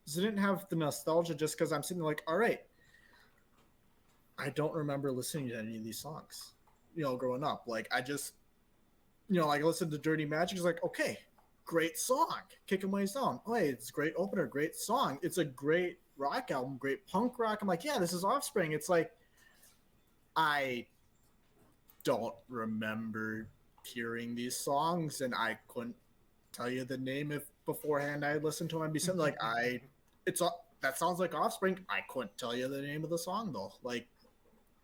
is I didn't have the nostalgia just because I'm sitting there like, all right, I don't remember listening to any of these songs, growing up. Like, I just, like I listened to Dirty Magic. It's like, okay, great song. Kicking Ways Down. Oh, hey, it's a great opener, great song. It's a great rock album, great punk rock. I'm like, yeah, this is Offspring. It's like, I don't remember hearing these songs, and I couldn't tell you the name if beforehand I had listened to them. I'd be something like, that sounds like Offspring. I couldn't tell you the name of the song though. Like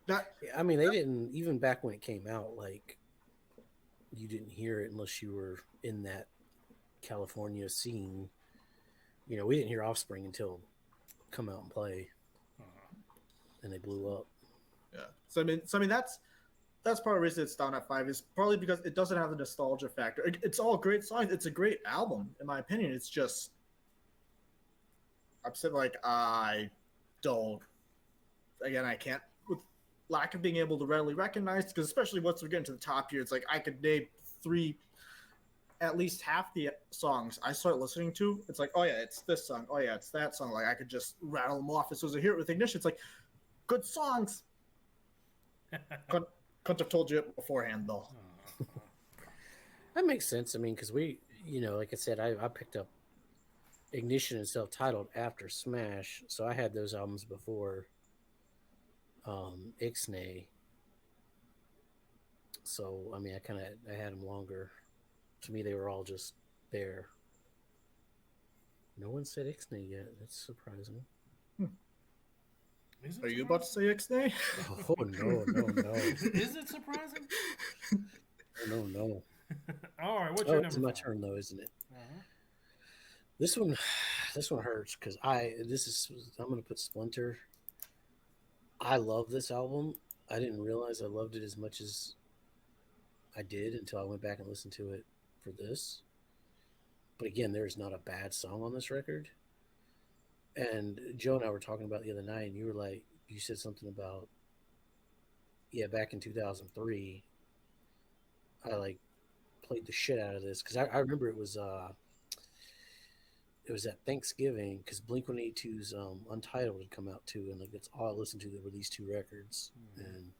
that. I mean, they didn't, even back when it came out, like, you didn't hear it unless you were in that California scene. We didn't hear Offspring until Come Out and Play, and they blew up. Yeah. So I mean that's part of the reason it's down at 5 is probably because it doesn't have the nostalgia factor. It's all great songs. It's a great album, in my opinion. It's just, I'm saying, like, I can't, with lack of being able to readily recognize, because especially once we get into the top here, it's like I could name 3, at least half the songs I start listening to. It's like, oh yeah, it's this song. Oh yeah, it's that song. Like, I could just rattle them off as soon as I hear it with Ignition. It's like, good songs. Couldn't have told you it beforehand, though. That makes sense. I mean, because we, like I said, I picked up Ignition and self-titled after Smash, so I had those albums before Ixnay. So I mean, I had them longer. To me, they were all just there. No one said Ixnay yet. That's surprising. Are you about to say Ixnay? Oh no! Is it surprising? No. All right, what's your number? It's my 5? turn though, isn't it? Uh-huh. This one hurts because I'm gonna put Splinter. I love this album. I didn't realize I loved it as much as I did until I went back and listened to it for this. But again, there's not a bad song on this record. And Joe and I were talking about the other night, and you said something about yeah, back in 2003, I like played the shit out of this because I remember it was at Thanksgiving because Blink 182's Untitled had come out too, and like that's all I listened to. There were these two records, and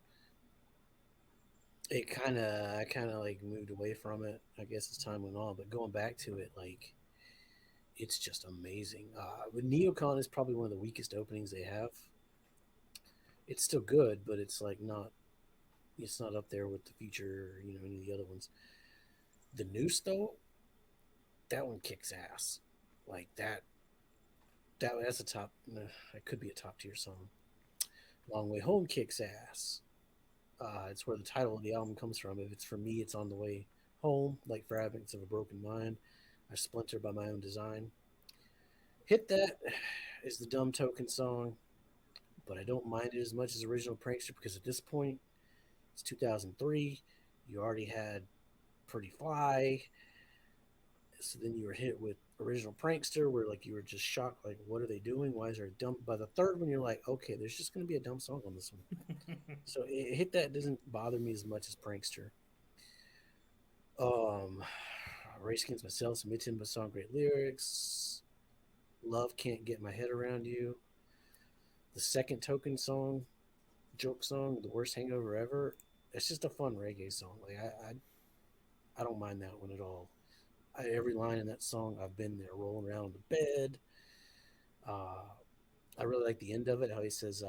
it I kind of like moved away from it. I guess as time went on, but going back to it, like it's just amazing. But Neocon is probably one of the weakest openings they have. It's still good, but it's like not. It's not up there with the Future, or, any of the other ones. The Noose though, that one kicks ass. Like that's a top. It could be a top tier song. Long Way Home kicks ass. It's where the title of the album comes from. If it's for me, it's On the Way Home. Like Fragments of a Broken Mind. I Splinter by My Own Design. Hit That is the Dumb Token song, but I don't mind it as much as Original Prankster because at this point, it's 2003. You already had Pretty Fly. So then you were hit with Original Prankster, where like you were just shocked, like, what are they doing? Why is there a dumb? By the third one, you're like, okay, there's just going to be a dumb song on this one. So Hit That doesn't bother me as much as Prankster. Race Against Myself, Submit to song, great lyrics. Love Can't Get My Head Around You. The second Token song, joke song, The Worst Hangover Ever. It's just a fun reggae song. Like I don't mind that one at all. Every line in that song, I've been there rolling around in the bed. I really like the end of it. How he says,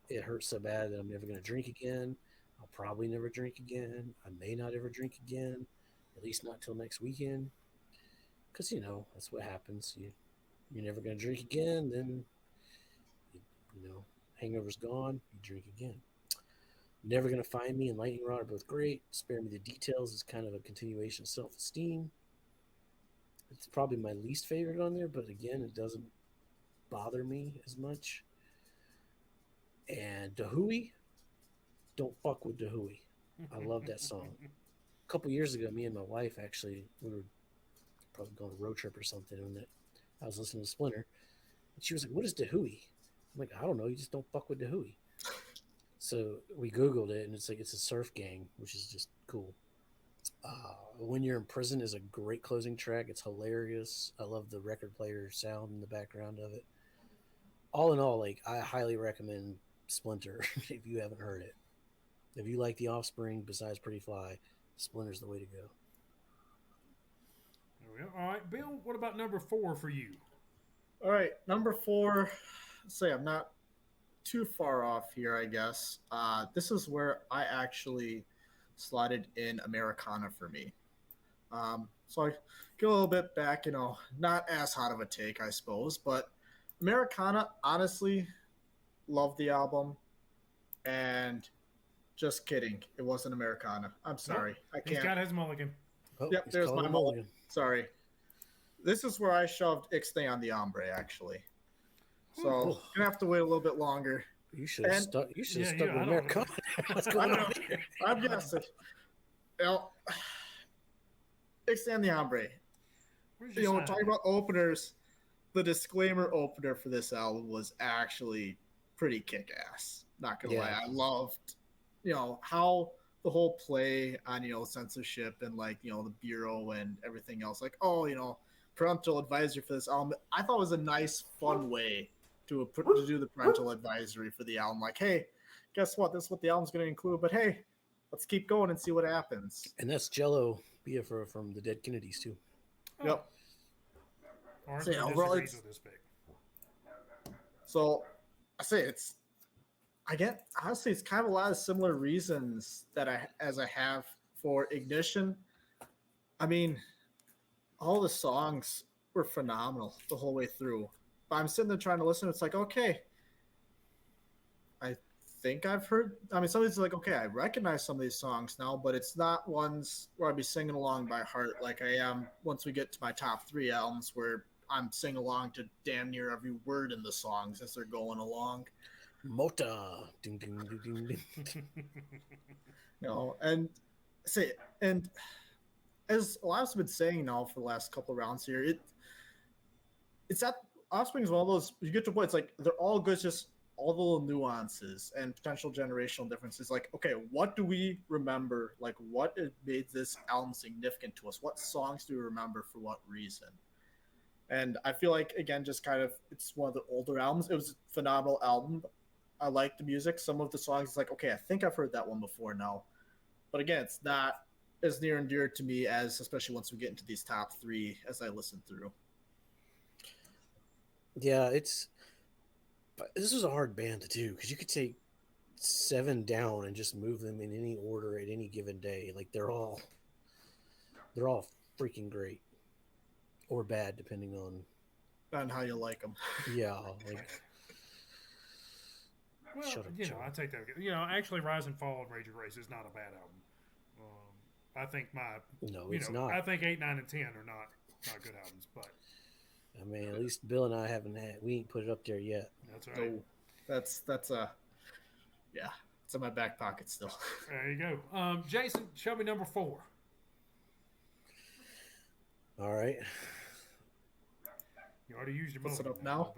"It hurts so bad that I'm never going to drink again. I'll probably never drink again. I may not ever drink again, at least not till next weekend." Because that's what happens. You're never going to drink again. Then you, you know, hangover's gone. You drink again. Never Gonna Find Me and Lightning Rod are both great. Spare Me the Details is kind of a continuation of Self Esteem. It's probably my least favorite on there, but again, it doesn't bother me as much. And Dahui, Don't Fuck with Dahui. I love that song. A couple years ago, me and my wife actually, we were probably going on a road trip or something, and I was listening to Splinter, and she was like, "What is Dahui?" I'm like, "I don't know. You just don't fuck with Dahui." So we Googled it, and it's like it's a surf gang, which is just cool. When You're in Prison is a great closing track. It's hilarious. I love the record player sound in the background of it. All in all, like I highly recommend Splinter if you haven't heard it. If you like The Offspring, besides Pretty Fly, Splinter's the way to go. There we go. All right, Bill. What about number 4 for you? All right, number 4. Say I'm not too far off here, I guess. This is where I actually slotted in Americana for me. So I go a little bit back, not as hot of a take, I suppose, but Americana, honestly, love the album. And just kidding, it wasn't Americana. I'm sorry. Nope. I He's can't. got his mulligan. Oh, Yep, he's there's calling my a mulligan. Sorry. This is where I shoved Ixnay on the Ombre, actually. So gonna have to wait a little bit longer. You should have stuck. You should have stuck with I Americana. What's going on here? I'm guessing. Ixnay on the Ombre. Where's your sign? Talking about openers, the disclaimer opener for this album was actually pretty kick-ass. Not gonna lie, I loved, how the whole play on censorship and the bureau and everything else. Like, parental advisory for this album. I thought it was a nice, fun way to do the parental advisory for the album. Like, hey, guess what? This is what the album's going to include. But hey, let's keep going and see what happens. And that's Jello Biafra from the Dead Kennedys too. Oh. Yep. Orange So, disagrees with this pick. So I say honestly, it's kind of a lot of similar reasons that I have for Ignition. I mean, all the songs were phenomenal the whole way through. But I'm sitting there trying to listen. It's like, okay, I think I've heard. I mean, some of these are like, okay, I recognize some of these songs now, but it's not ones where I'd be singing along by heart like I am once we get to my top 3 albums where I'm singing along to damn near every word in the songs as they're going along. Mota. Ding, ding, ding, ding. And as a lot of us have been saying now for the last couple of rounds here, it's that Offspring is one of those, you get to a point, it's like they're all good, just all the little nuances and potential generational differences. Like, okay, what do we remember? Like, what made this album significant to us? What songs do we remember for what reason? And I feel like, again, just kind of, it's one of the older albums. It was a phenomenal album. I like the music. Some of the songs, it's like, okay, I think I've heard that one before now. But again, it's not as near and dear to me as, especially once we get into these top three as I listen through. Yeah, this was a hard band to do because you could take 7 down and just move them in any order at any given day. Like they're all freaking great or bad depending On how you like them. yeah, like Well, shut up, Joe. I take that. Actually, Rise and Fall and Rage of Grace is not a bad album. I think No, it's not. I think 8, 9, and 10 are not good albums, but I mean, at least Bill and I we ain't put it up there yet. that's right. So yeah, it's in my back pocket still. There you go. Jason, show me number 4. All right. You already used your What's it moment up now?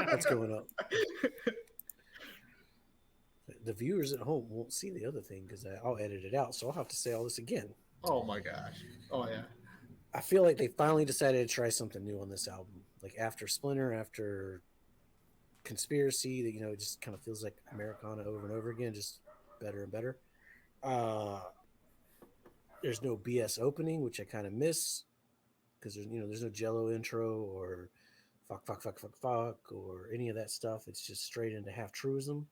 That's going up. The viewers at home won't see the other thing because I'll edit it out, so I'll have to say all this again. Oh my gosh. Oh yeah. I feel like they finally decided to try something new on this album. Like after Splinter, after Conspiracy, that it just kind of feels like Americana over and over again, just better and better. There's no BS opening, which I kind of miss because there's no Jello intro or fuck or any of that stuff. It's just straight into half truism.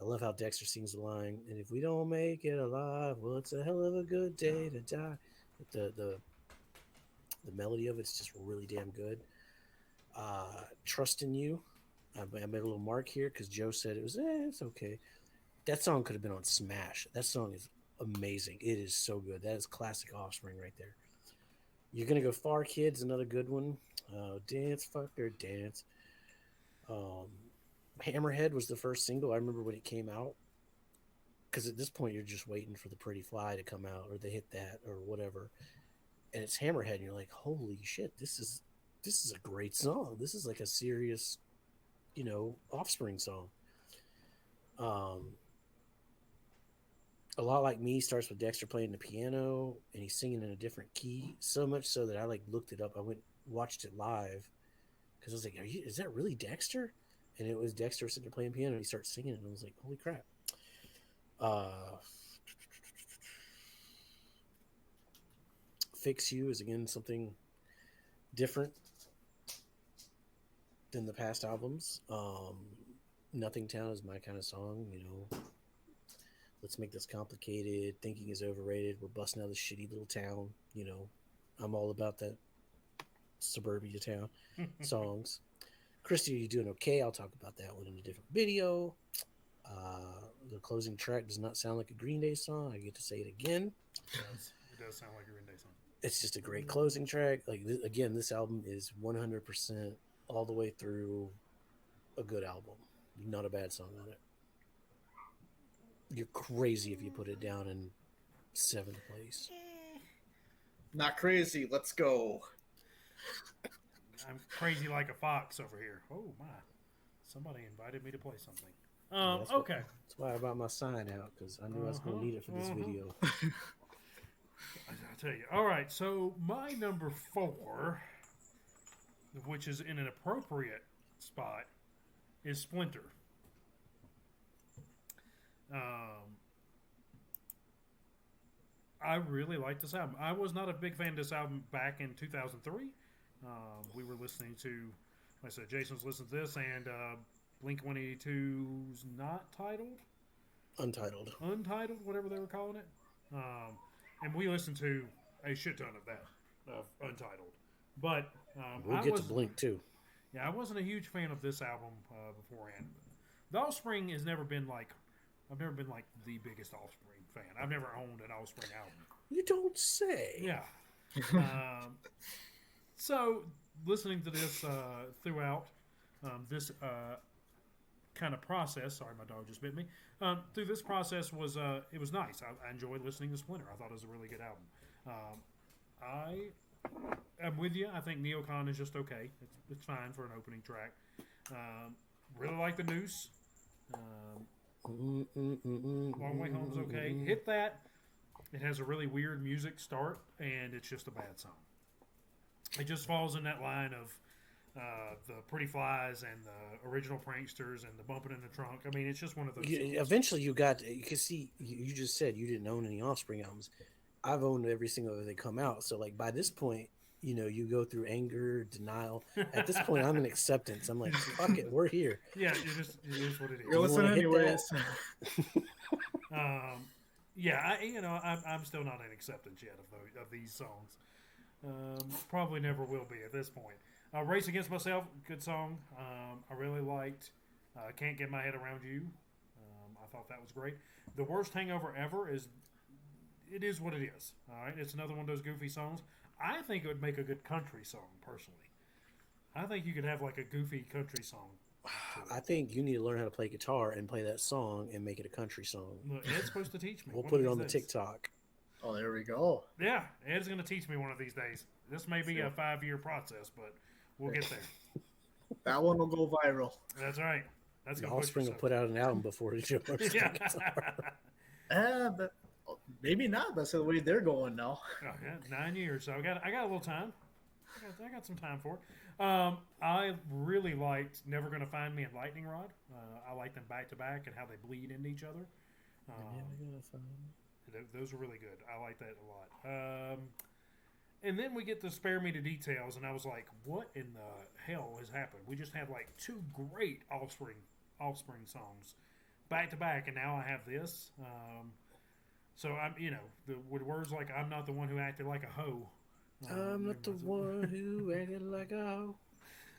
I love how Dexter sings the line, and if we don't make it alive, well, it's a hell of a good day to die. But the melody of it's just really damn good. Trust in You. I made a little mark here because Joe said it's okay. That song could have been on Smash. That song is amazing. It is so good. That is classic Offspring right there. You're Gonna Go Far, Kids, another good one. Dance, fucker, dance. Hammerhead was the first single. I remember when it came out. Because at this point, you're just waiting for the Pretty Fly to come out or they hit that or whatever. And it's Hammerhead, and you're like, holy shit, this is a great song. This is like a serious, Offspring song. A Lot Like Me starts with Dexter playing the piano, and he's singing in a different key. So much so that I looked it up. I watched it live because I was like, is that really Dexter? And it was Dexter sitting there playing piano, and he starts singing, and I was like, holy crap. Fix You is again something different than the past albums. Nothing Town is my kind of song, Let's make this complicated. Thinking is overrated. We're busting out of this shitty little town. I'm all about that suburbia town songs. Christy, are you doing okay? I'll talk about that one in a different video. The closing track does not sound like a Green Day song. I get to say it again. It does sound like a Green Day song. It's just a great closing track. Again, this album is 100% all the way through a good album. Not a bad song on it. You're crazy if you put it down in 7th place. Not crazy. Let's go. I'm crazy like a fox over here. Oh my! Somebody invited me to play something. Okay. That's why I brought my sign out because I knew I was going to need it for this video. I'll tell you. All right. So my number 4, which is in an appropriate spot, is Splinter. I really like this album. I was not a big fan of this album back in 2003. We were listening to, like I said, Jason was listening to this, and Blink-182's not titled? Untitled, whatever they were calling it. And we listened to a shit ton of that, of Untitled. But we'll get to Blink too. Yeah, I wasn't a huge fan of this album beforehand. The Offspring has never been like, I've never been like the biggest Offspring fan. I've never owned an Offspring album. You don't say. Yeah. So listening to this throughout this kind of process. Sorry, my dog just bit me. Through this process was it was nice. I enjoyed listening to Splinter. I thought it was a really good album. I am with you. I think Neocon is just okay. It's fine for an opening track. Really like the Noose. Long Way Home's okay. Hit That. It has a really weird music start, and it's just a bad song. It just falls in that line of the Pretty Flies and the original Pranksters and the Bumping in the Trunk. I mean, it's just one of those songs. Eventually, you can see. You just said you didn't own any Offspring albums. I've owned every single that they come out. So like by this point, you go through anger, denial. At this point, I'm in acceptance. I'm like, fuck it, we're here. Yeah, it is what it is. You're listening anyways. Yeah, I'm still not in acceptance yet of these songs. Probably never will be at this point. Race Against Myself, good song. I really liked Can't Get My Head Around You. I thought that was great. The Worst Hangover Ever is what it is. All right, it's another one of those goofy songs. I think it would make a good country song, personally. I think you could have like a goofy country song. I think you need to learn how to play guitar and play that song and make it a country song. Look, Ed's supposed to teach me. We'll put it on the TikTok. Oh, there we go. Yeah, Ed's going to teach me one of these days. This may be a 5-year process, but we'll get there. That one will go viral. That's right. That's going to Offspring will put out an album before it shows. Yeah. But maybe not. That's the way they're going now. Oh, yeah, 9 years. So I got a little time. I got some time for it. I really liked Never Gonna Find Me and Lightning Rod. I like them back to back and how they bleed into each other. Those are really good. I like that a lot. And then we get to Spare Me the Details, and I was like, what in the hell has happened? We just had like 2 great Offspring songs back to back, and now I have this. So I'm, with words like "I'm not the one who acted like a hoe." I'm not the one who acted like a hoe.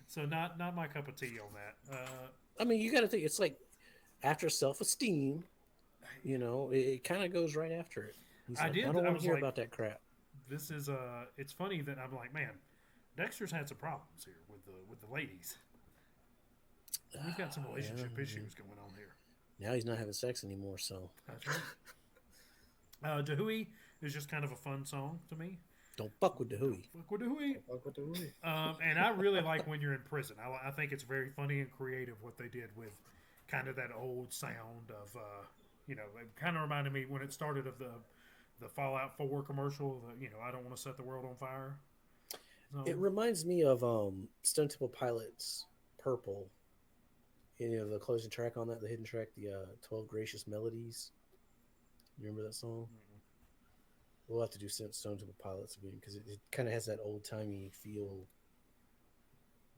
So not my cup of tea on that. I mean, you got to think it's like after Self-Esteem. It kind of goes right after it. I don't want to hear about that crap. This is it's funny that I'm like, man, Dexter's had some problems here with the ladies. We've got some relationship issues going on here. Now he's not having sex anymore, so. That's right. Dehooey is just kind of a fun song to me. Don't fuck with Dehooey. Fuck with Dehooey. And I really like When You're in Prison. I think it's very funny and creative what they did with kind of that old sound of, it kind of reminded me when it started of the Fallout 4 commercial. I don't want to set the world on fire. So, it reminds me of Stone Temple Pilots' Purple. The closing track on that, the hidden track, the 12 Gracious Melodies. You remember that song? Mm-hmm. We'll have to do Stone Temple Pilots again because it kind of has that old timey feel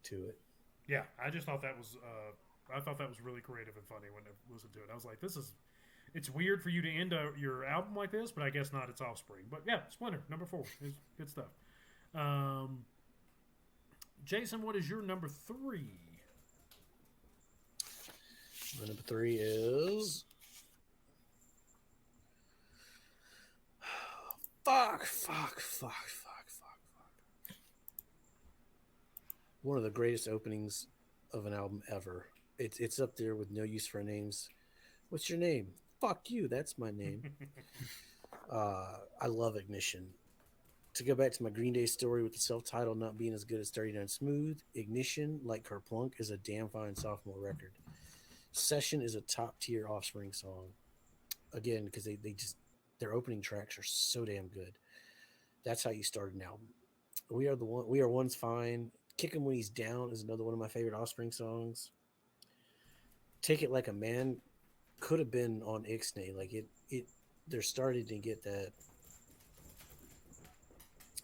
to it. Yeah, I just thought that was really creative and funny when I listened to it. I was like, it's weird for you to end your album like this, but I guess not. It's Offspring. But yeah, Splinter, number 4. It's good stuff. Jason, what is your number 3? My number 3 is... Fuck. One of the greatest openings of an album ever. It's up there with No Use for Names. What's your name? Fuck you. That's my name. I love Ignition. To go back to my Green Day story with the self-titled not being as good as 39 Smooth, Ignition, like Kerplunk, is a damn fine sophomore record. Session is a top-tier Offspring song. Again, because they just their opening tracks are so damn good. That's how you start an album. We Are One's fine. Kick Him When He's Down is another one of my favorite Offspring songs. Take It Like a Man could have been on Ixnay. Like they're starting to get that.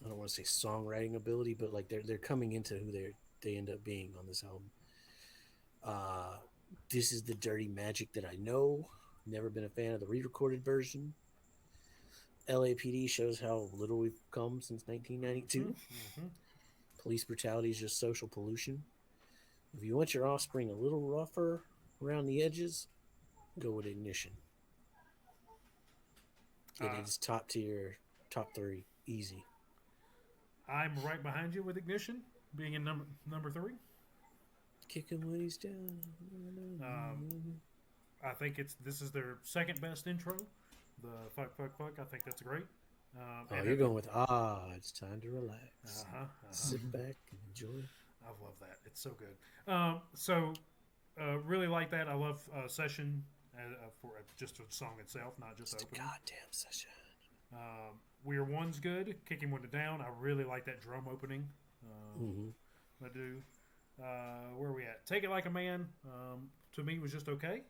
I don't want to say songwriting ability, but like they're coming into who they end up being on this album. This is the dirty magic that I know. Never been a fan of the re-recorded version. LAPD shows how little we've come since 1992. Mm-hmm. Police brutality is just social pollution. If you want your Offspring a little rougher around the edges, go with Ignition. It is top tier, top 3, easy. I'm right behind you with Ignition, being in number 3. Kick him when he's down. I think this is their second best intro. The fuck. I think that's great. You're going with it's time to relax. Sit back and enjoy. I love that. It's so good. really like that. I love Session for just a song itself, not just It's a opening. goddamn session. We're One's good. Kicking One Down. I really like that drum opening. I do. Where are we at? Take It Like a Man. To me, was just okay.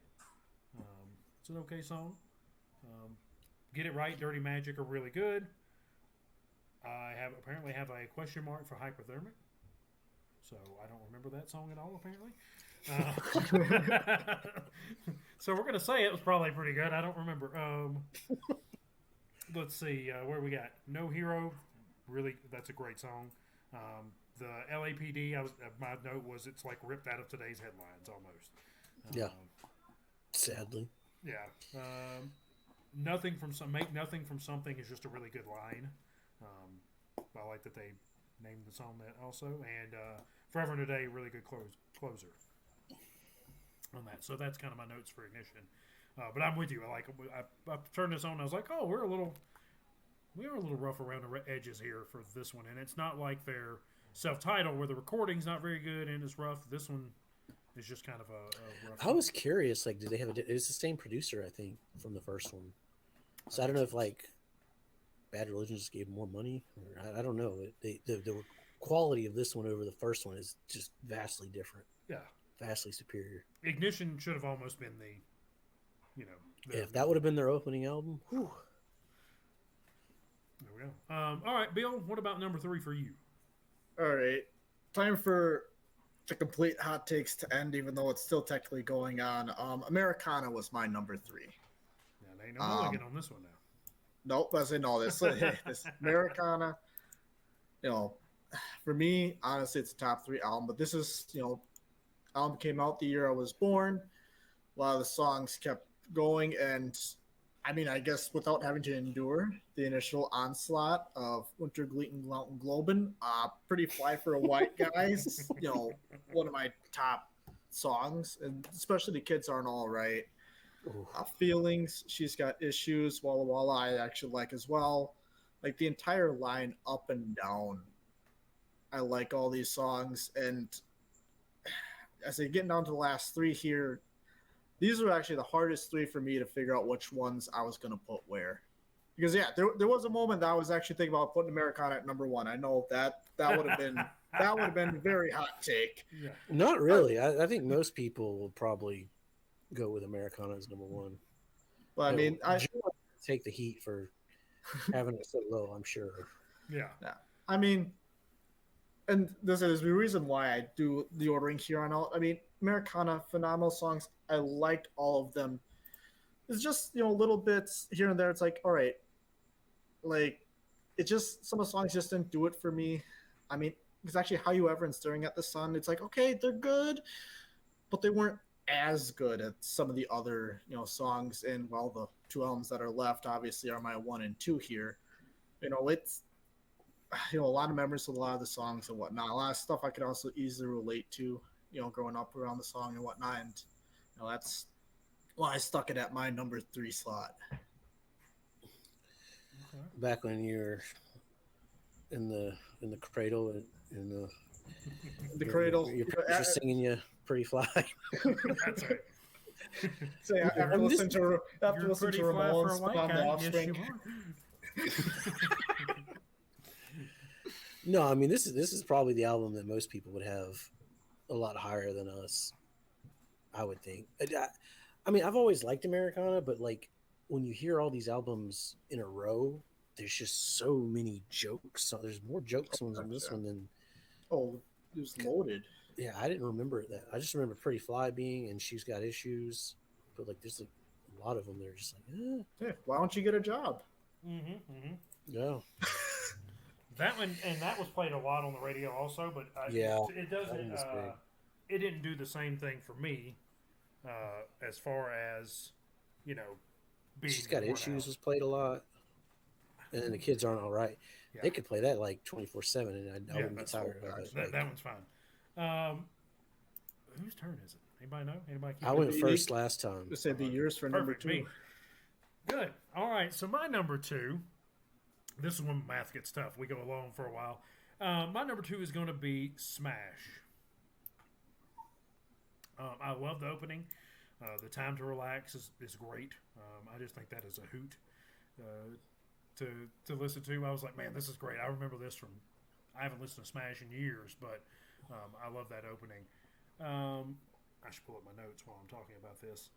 It's an okay song. Get It Right, Dirty Magic are really good. I apparently have a question mark for Hyperthermic, so I don't remember that song at all. Apparently, so we're gonna say it was probably pretty good. I don't remember. Let's see where we got No Hero. Really, that's a great song. The LAPD. My note was it's like ripped out of today's headlines almost. Yeah. Sadly. Yeah. Nothing from make nothing from something is just a really good line. I like that they named the song that also, and Forever and a Day, really good closer on that. So that's kind of my notes for Ignition. But I'm with you. I turned this on. And I was like, oh, we are a little rough around the edges here for this one, and it's not like their self-titled where the recording's not very good and it's rough. This one is just kind of a rough. I was curious, like, did they have it's the same producer, I think, from the first one. So I don't know if like Bad Religion just gave more money, or I don't know. The quality of this one over the first one is just vastly different. Yeah, vastly superior. Ignition should have almost been if that would have been their opening album. Whew. There we go. All right, Bill. What about number 3 for you? All right, time for the complete hot takes to end, even though it's still technically going on. Americana was my number 3. Yeah, they ain't no mulligan on this one now. Nope, I say no. This Americana, for me, honestly, it's a top 3 album. But this is, album came out the year I was born. A lot of the songs kept going, and I mean, I guess without having to endure the initial onslaught of Winter Gleaton Glouten Globen, Pretty Fly for a White Guy's, one of my top songs, and especially The Kids Aren't All Right. Feelings, She's Got Issues, Walla Walla, I actually like as well. Like the entire line up and down, I like all these songs. And as I get down to the last 3 here, these were actually the hardest 3 for me to figure out which ones I was going to put where. Because, yeah, there was a moment that I was actually thinking about putting Americana at number 1. I know that would have been a very hot take. Yeah. Not really. I think most people will probably go with Americana as number 1. Well, I mean, I take the heat for having it so low, I'm sure. Yeah. I mean, and this is the reason why I do the ordering here on out. I mean, Americana, phenomenal songs. I liked all of them. It's just, little bits here and there. It's like, all right, like, it just, some of the songs just didn't do it for me. I mean, it's actually How You Ever and Staring at the Sun. It's like, okay, they're good, but they weren't as good as some of the other, songs. And, well, the 2 albums that are left, obviously, are my 1 and 2 here. It's, a lot of memories with a lot of the songs and whatnot. A lot of stuff I could also easily relate to, growing up around the song and whatnot. And, that's why I stuck it at my number 3 slot. Okay. Back when you're in the cradle in the cradle, you're singing you Pretty Fly. That's right. So after listening to Ramones on the Offspring. Yes, No, I mean this is probably the album that most people would have a lot higher than us. I would think. I mean, I've always liked Americana, but like when you hear all these albums in a row, there's just so many jokes. So there's more jokes on this one than. Oh, it was loaded. Yeah, I didn't remember that. I just remember Pretty Fly being, and She's Got Issues, but like there's a lot of them. They're just like, yeah, why don't you get a job? Yeah. That one, and that was played a lot on the radio also, but it doesn't. It didn't do the same thing for me, as far as being. She's Got Issues was played a lot, and then The Kids Aren't All Right. Yeah. They could play that like 24/7, and I wouldn't get tired of it. That one's fine. Whose turn is it? Anybody know? Anybody? I went first last time. Just say the years for number 2. Me. Good. All right. So my number 2. This is when math gets tough. We go along for a while. My number 2 is going to be Smash. I love the opening. The time to relax is great. I just think that is a hoot uh, to listen to. I was like, man, this is great. I remember this from. I haven't listened to Smash in years, but I love that opening. I should pull up my notes while I'm talking about this.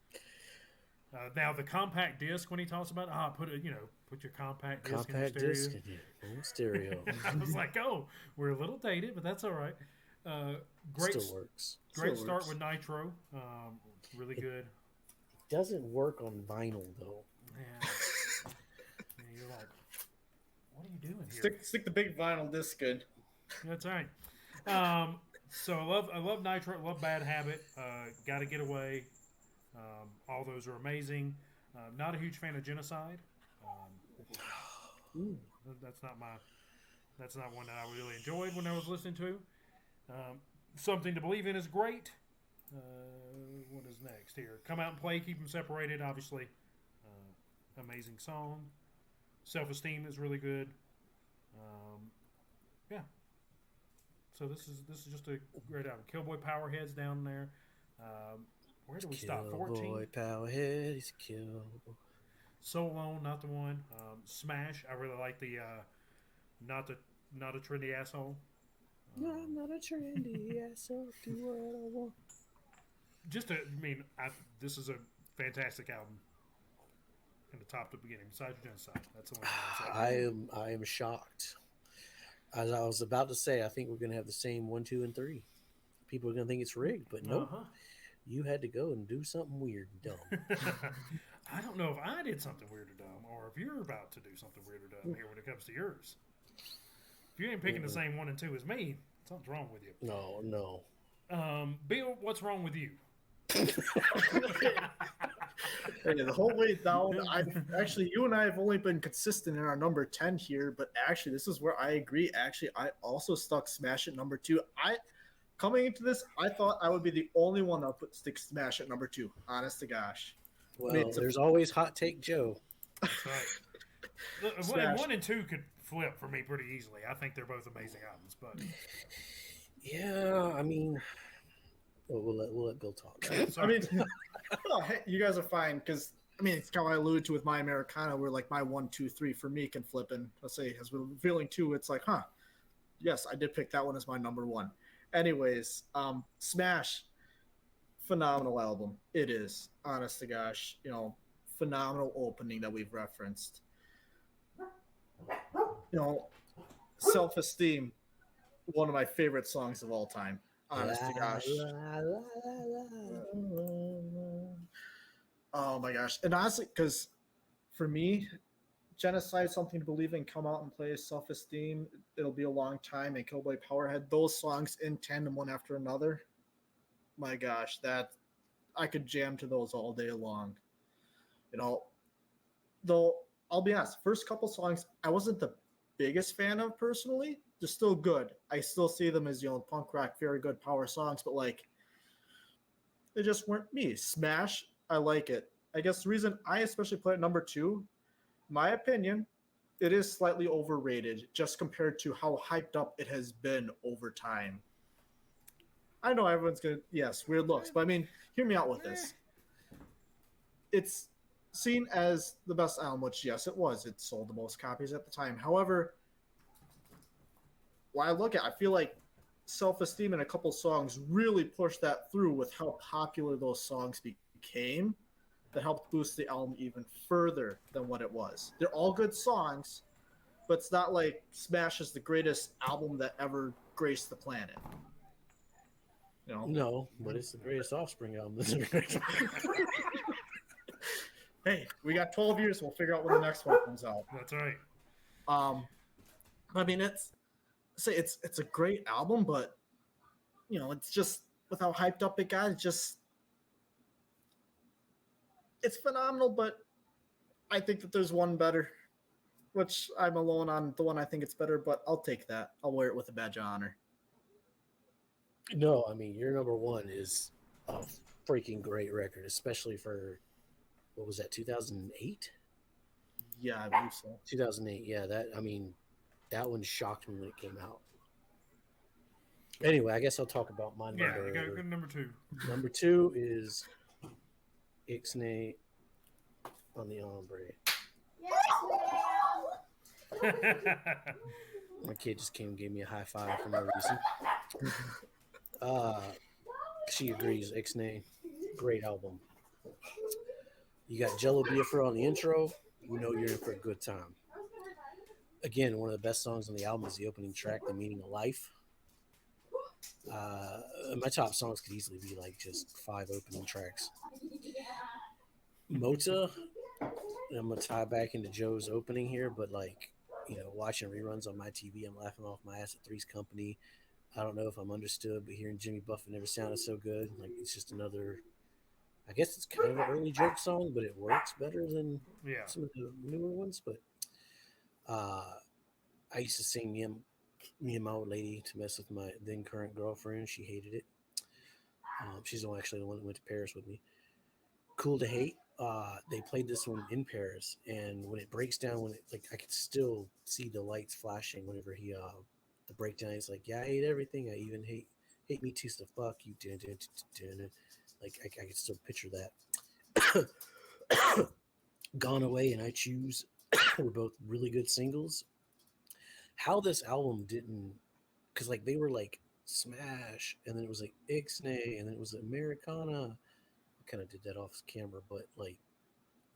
Now the compact disc, when he talks about, put your compact disc in your Compact stereo. disc in your own stereo. I was like, oh, we're a little dated, but that's all right. Great, Still works. great Still start works. with Nitro. Really good. Doesn't work on vinyl though. Yeah. Yeah, you're like, what are you doing here? Stick the big vinyl disc good. That's all right. So I love Nitro. Love Bad Habit. Got to Get Away. All those are amazing. Not a huge fan of Genocide. That's not my. That's not one that I really enjoyed when I was listening to. Something to Believe in is great. What is next here? Come Out and Play. Keep them separated. Obviously, amazing song. Self Esteem is really good. Yeah. So this is just a great album. Killboy Powerhead's down there. Where do we stop? 14. Boy, Powerhead, he's a kill. So Alone, not the one. Smash. I really like the not a trendy asshole. No, I'm not a trendy asshole. Do what I want. This is a fantastic album. From the top to the beginning, besides Genocide. That's the one I am shocked. As I was about to say, I think we're going to have the same 1, 2, and 3. People are going to think it's rigged, but nope. You had to go and do something weird and dumb. I don't know if I did something weird or dumb, or if you're about to do something weird or dumb here when it comes to yours. If you ain't picking the same 1 and 2 as me, something's wrong with you. No. Bill, what's wrong with you? Hey, the whole way down, you and I have only been consistent in our number 10 here, but actually, this is where I agree. Actually, I also stuck Smash at number 2. Coming into this, I thought I would be the only one that would stick Smash at number 2. Honest to gosh. Well, there's always Hot Take Joe. That's right. 1 and 2 could flip for me pretty easily. I think they're both amazing albums, but yeah, I mean, we'll let Bill talk. I mean, hey, you guys are fine because it's kind of what I alluded to with My Americana, where like my 1, 2, 3 for me can flip, and let's say as we're revealing 2, it's like, yes, I did pick that one as my number 1. Anyways, Smash, phenomenal album. It is, honest to gosh, phenomenal opening that we've referenced. Self-Esteem, one of my favorite songs of all time. Honest to gosh. Oh my gosh. And honestly, because for me, Genocide, Something to Believe in, Come Out and Play, Self-Esteem, It'll Be a Long Time, and Killboy Powerhead, those songs in tandem one after another, my gosh, that I could jam to those all day long. Though I'll be honest, first couple songs I wasn't the biggest fan of personally. They're still good. I still see them as punk rock, very good power songs, but like they just weren't me. Smash, I like it. I guess the reason I especially put it number 2, my opinion, it is slightly overrated just compared to how hyped up it has been over time. I know everyone's gonna weird looks, but hear me out with this. It's seen as the best album, which yes, it was. It sold the most copies at the time. However, when I look at it, I feel like Self-Esteem and a couple songs really pushed that through with how popular those songs became. That helped boost the album even further than what it was. They're all good songs, but it's not like Smash is the greatest album that ever graced the planet. No, but it's the greatest Offspring album. Hey, we got 12 years. We'll figure out when the next one comes out. that's right. It's a great album, but it's just with how hyped up it got. It's phenomenal, but I think that there's one better, which I'm alone on the one I think it's better, but I'll take that. I'll wear it with a badge of honor. No, your number 1 is a freaking great record, especially for, what was that, 2008? Yeah, I believe so. 2008, yeah. That one shocked me when it came out. Anyway, I guess I'll talk about my Yeah, you got number. number two. Number 2 is Ixnay on the Ombre. My kid just came and gave me a high five for no reason. Uh, she agrees. Ixnay, great album. You got Jello Biafra on the intro. You know you're in for a good time. Again, one of the best songs on the album is the opening track, "The Meaning of Life." My top songs could easily be like just 5 opening tracks. Mota, I'm gonna tie back into Joe's opening here, but like, watching reruns on my TV, I'm laughing off my ass at Three's Company. I don't know if I'm understood, but hearing Jimmy Buffett never sounded so good. Like, it's just another. I guess it's kind of an early joke song, but it works better than Yeah. some of the newer ones. But I used to sing me and my old lady to mess with my then current girlfriend. She hated it. She's actually the one that went to Paris with me. Cool to Hate. They played this one in Paris, and when it breaks down, when it like I could still see the lights flashing whenever he the breakdown. He's like, "Yeah, I hate everything. I even hate me too. So fuck you." Like I could still picture that. Gone Away and I Choose were both really good singles. How this album didn't, because like they were like smash, and then it was like Ixnay, and then it was Americana. I kind of did that off camera, but like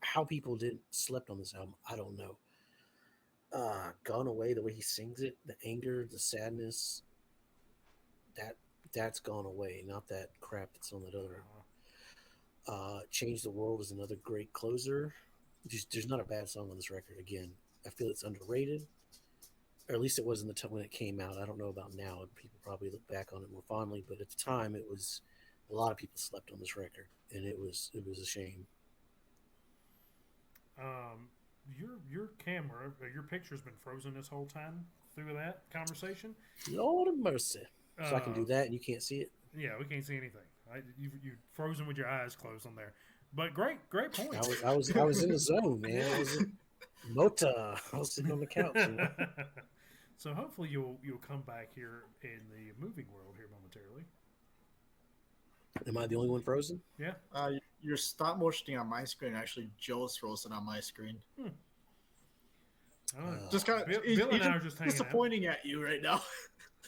how people didn't slept on this album, I don't know. Gone Away, the way he sings it, the anger, the sadness, that that's gone away, not that crap that's on that other. Change the World is another great closer. There's not a bad song on this record. Again, I feel it's underrated, or at least it was in the time when it came out. I don't know about now. People probably look back on it more fondly, but at the time, it was a lot of people slept on this record, and it was a shame. Your camera, your picture's been frozen this whole time through that conversation. Lord of mercy. So I can do that, and you can't see it. Yeah, we can't see anything. You frozen with your eyes closed on there. But great point. I was in the zone, man. I was in Mota. I was sitting on the couch. So hopefully you'll come back here in the moving world here momentarily. Am I the only one frozen? Yeah. You're stop motioning on my screen. Actually, Joe's frozen on my screen. Just kind of Bill and I are just hanging disappointing at you right now.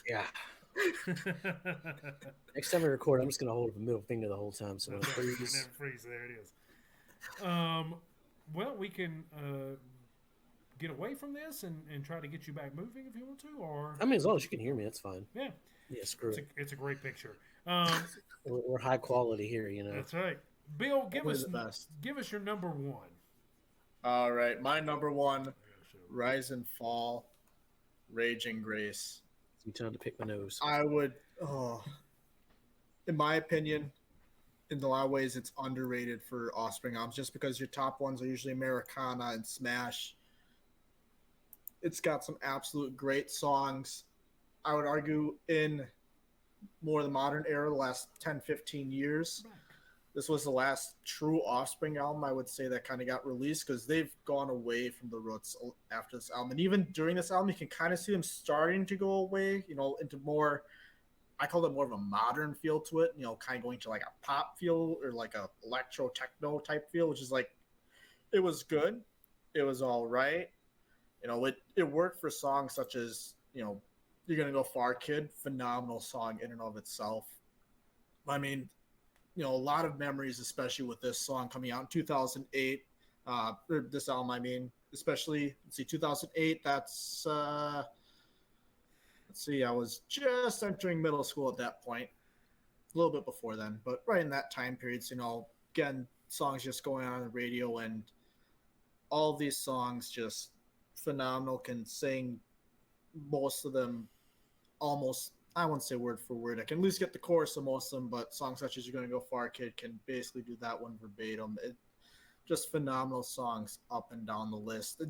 Yeah. Next time I record, I'm just gonna hold up a middle finger the whole time. So when it freezes, never freeze. There it is. Well, we can get away from this and try to get you back moving if you want to, or I mean, as long as you can hear me, that's fine. Yeah. Yeah, screw it. It's a great picture. We're high quality here, That's right. Bill, give us your number one. All right, my number one, Rise and Fall, Raging Grace. It's time to pick my nose. I would, in my opinion, in a lot of ways, it's underrated for Offspring albums just because your top ones are usually Americana and Smash. It's got some absolute great songs. I would argue in more of the modern era, the last 10, 15 years. This was the last true Offspring album, I would say, that kind of got released because they've gone away from the roots after this album. And even during this album, you can kind of see them starting to go away, into more, I call it more of a modern feel to it, kind of going to like a pop feel or like a electro techno type feel, which is like, it was good. It was all right. It worked for songs such as, You're Gonna Go Far, Kid, phenomenal song in and of itself. I mean, a lot of memories, especially with this song coming out in 2008. Or this album, I mean, especially, 2008. That's, let's see, I was just entering middle school at that point. A little bit before then, but right in that time period, again, songs just going on the radio, and all these songs just phenomenal. Can sing most of them almost, I won't say word for word. I can at least get the chorus of most of them, but songs such as You're Gonna Go Far, Kid can basically do that one verbatim. Just phenomenal songs up and down the list.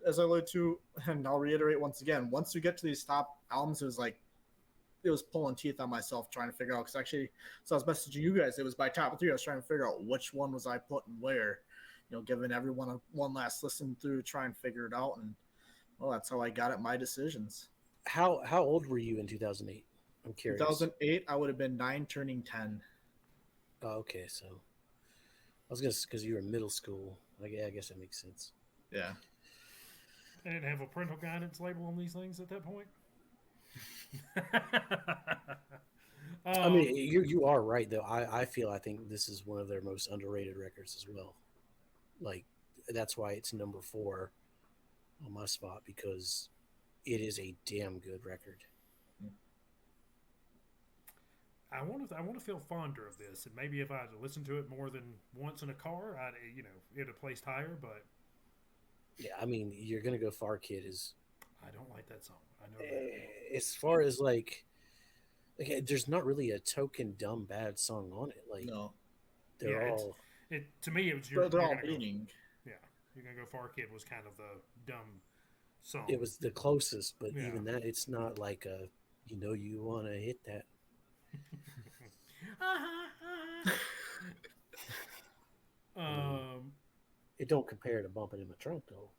As I alluded to, and I'll reiterate once again, once we get to these top albums, it was pulling teeth on myself trying to figure out, because actually, so I was messaging you guys, it was by top 3. I was trying to figure out which one was I putting where, giving everyone one last listen through, try and figure it out. And well, that's how I got at my decisions. How old were you in 2008? I'm curious. 2008, I would have been 9 turning 10. Oh, okay, so I was gonna because you were in middle school. Yeah, I guess that makes sense. Yeah. They didn't have a parental guidance label on these things at that point. I mean, you are right though. I think this is one of their most underrated records as well. Like that's why it's number 4 on my spot because it is a damn good record. I want to feel fonder of this, and maybe if I had to listen to it more than once in a car, it'd have placed higher. But Yeah, I mean, You're Gonna Go Far Kid is I don't like that song. I know that. as far as there's not really a token dumb bad song on it. Like No. they're all it to me. It was They're all meaning. Yeah, You're Gonna Go Far Kid was kind of the dumb song. it was the closest, but Yeah. even that, it's not like a you want to hit that. It don't compare to Bumping in My Trunk though.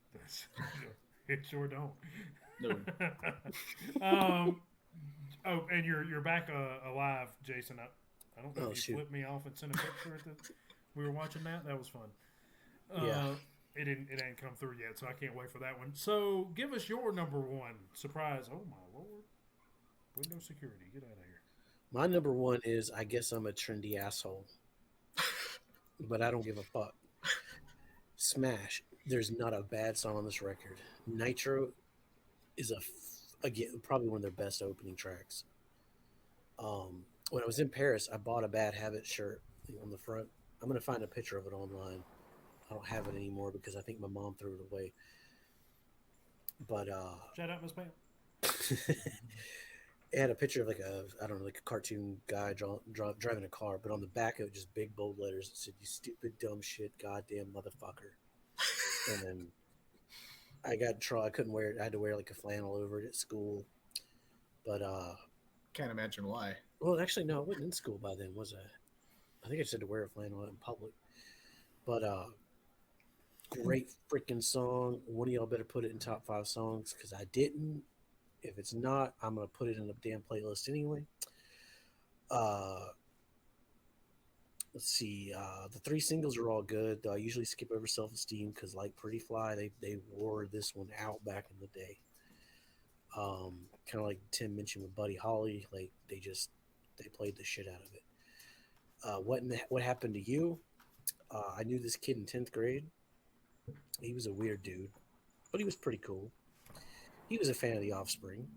It sure don't. No. Oh, and you're back alive, Jason. I don't know if you shoot. flipped me off and sent a picture at the. We were watching that. That was fun. Yeah. It ain't come through yet, so I can't wait for that one. So give us your number 1 surprise. Oh my lord! Windows security, get out of here. My number 1 is I guess I'm a trendy asshole, but I don't give a fuck. Smash. There's not a bad song on this record. Nitro is again probably one of their best opening tracks. When I was in Paris, I bought a Bad Habit shirt on the front. I'm gonna find a picture of it online. I don't have it anymore because I think my mom threw it away. But Shout out, Miss Pam. it had a picture of like a cartoon guy driving a car, but on the back of it, just big bold letters, it said, "You stupid dumb shit, goddamn motherfucker." And then I got in trouble. I couldn't wear it. I had to wear like a flannel over it at school. But Can't imagine why. well, actually, no, I wasn't in school by then, was I? I think I just had to wear a flannel in public. But great freaking song. One of y'all better put it in top 5 songs because I didn't. If it's not, I'm gonna put it in a damn playlist anyway. Let's see. The 3 singles are all good. Though I usually skip over Self Esteem because, like Pretty Fly, they wore this one out back in the day. Kind of like Tim mentioned with Buddy Holly, like they played the shit out of it. What happened to you? I knew this kid in 10th grade. He was a weird dude, but he was pretty cool. He was a fan of the Offspring.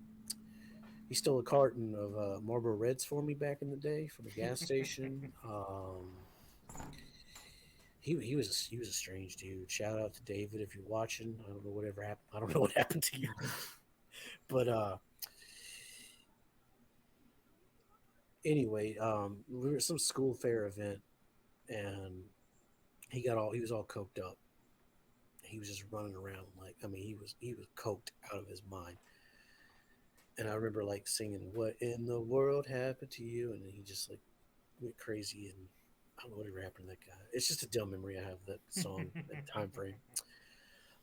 He stole a carton of Marlboro Reds for me back in the day from a gas station. He was a strange dude. Shout out to David if you're watching. I don't know whatever happened. I don't know what happened to you, but anyway, we were at some school fair event, and he was all coked up. He was just running around he was coked out of his mind. And I remember like singing, "What in the world happened to you?" And he just like went crazy, and I don't know whatever happened to that guy. It's just a dumb memory I have of that song, that time frame.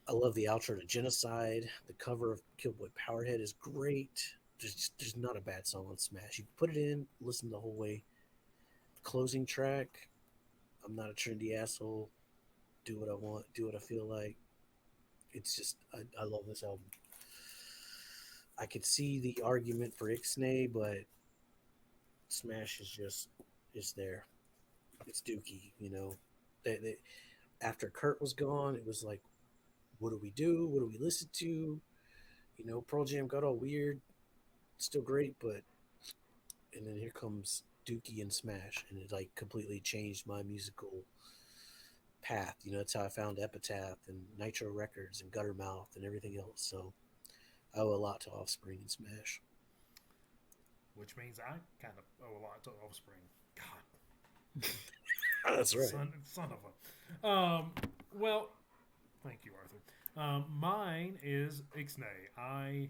I love the outro to Genocide. The cover of Killboy Powerhead is great. There's not a bad song on Smash. You put it in, listen the whole way. Closing track, I'm not a trendy asshole. Do what I want, do what I feel like. It's just I love this album. I could see the argument for Ixnay, but Smash is there. It's Dookie, after Kurt was gone, it was like, what do we do? What do we listen to? Pearl Jam got all weird. Still great, but and then here comes Dookie and Smash, and it like completely changed my musical path. That's how I found Epitaph and Nitro Records and Guttermouth and everything else. So I owe a lot to Offspring and Smash. Which means I kind of owe a lot to Offspring. God. That's right. Son of a. Well, thank you, Arthur. Mine is Ixnay.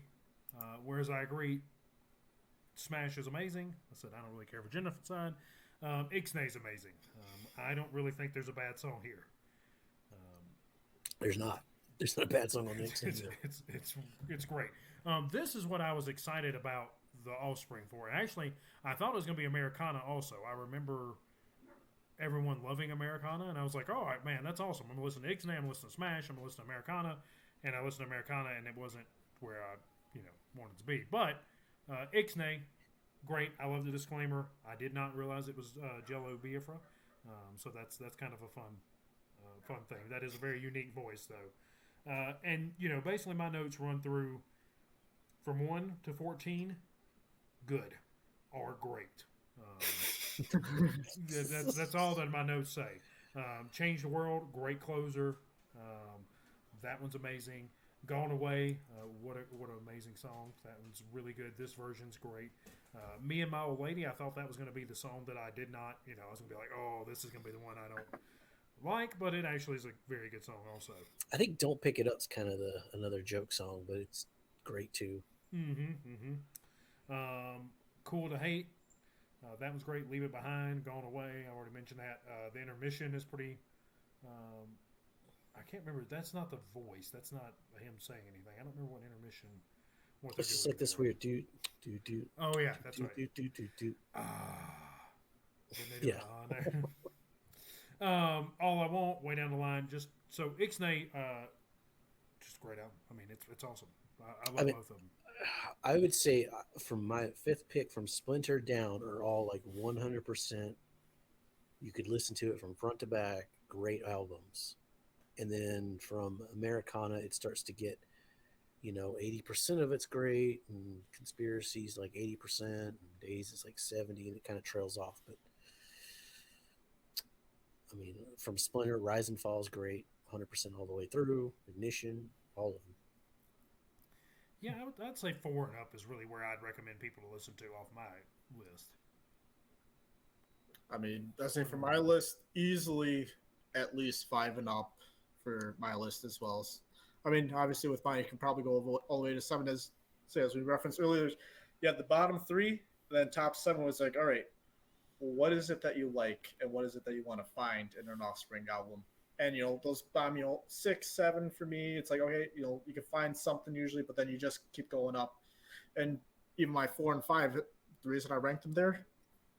Whereas I agree, Smash is amazing. I said I don't really care for Genocide. Ixnay's amazing. I don't really think there's a bad song here. There's not. There's not a bad song on Ixnay. It's great. This is what I was excited about the Offspring for it. Actually, I thought it was going to be Americana also. I remember everyone loving Americana, and I was like, "All right, man, that's awesome. I'm gonna listen to Ixnay, I'm gonna listen to Smash, I'm gonna listen to Americana," and I listened to Americana, and it wasn't where I, wanted to be. But Ixnay, great. I love the disclaimer. I did not realize it was Jello Biafra, so that's kind of a fun thing. That is a very unique voice, though. And basically, my notes run through from 1 to 14, good or great. That's all that my notes say. Change the World, great closer. That one's amazing. Gone Away, what an amazing song. That one's really good. This version's great. Me and My Old Lady, I thought that was going to be the song that I did not, I was going to be like, oh, this is going to be the one I don't like, but it actually is a very good song also. I think Don't Pick It Up's kind of another joke song, but it's great too. Cool to Hate, that was great. Leave It Behind, Gone Away, I already mentioned that. The Intermission is pretty, I can't remember. That's not the voice. That's not him saying anything. I don't remember what intermission. It's just like this weird do. Oh yeah, that's right. Do. Yeah. All I Want, way down the line. Just so Ixnay, just great album. I mean, it's awesome. I love both of them. I would say from my fifth pick from Splinter down are all like 100%. You could listen to it from front to back. Great albums. And then from Americana, it starts to get, 80% of it's great, and Conspiracy's like 80%, and Days is like 70%, and it kind of trails off. But I mean, from Splinter, Rise and Fall is great, 100% all the way through. Ignition, all of them. Yeah, I'd say 4 and up is really where I'd recommend people to listen to off my list. I mean, I say for my list, easily at least 5 and up for my list as well. I mean, obviously with mine, you can probably go all the way to 7 as we referenced earlier. You had the bottom 3, then top 7 was like, all right, what is it that you like and what is it that you want to find in an Offspring album? And, those bottom, 6, 7 for me, it's like, okay, you can find something usually, but then you just keep going up. And even my 4 and 5, the reason I ranked them there,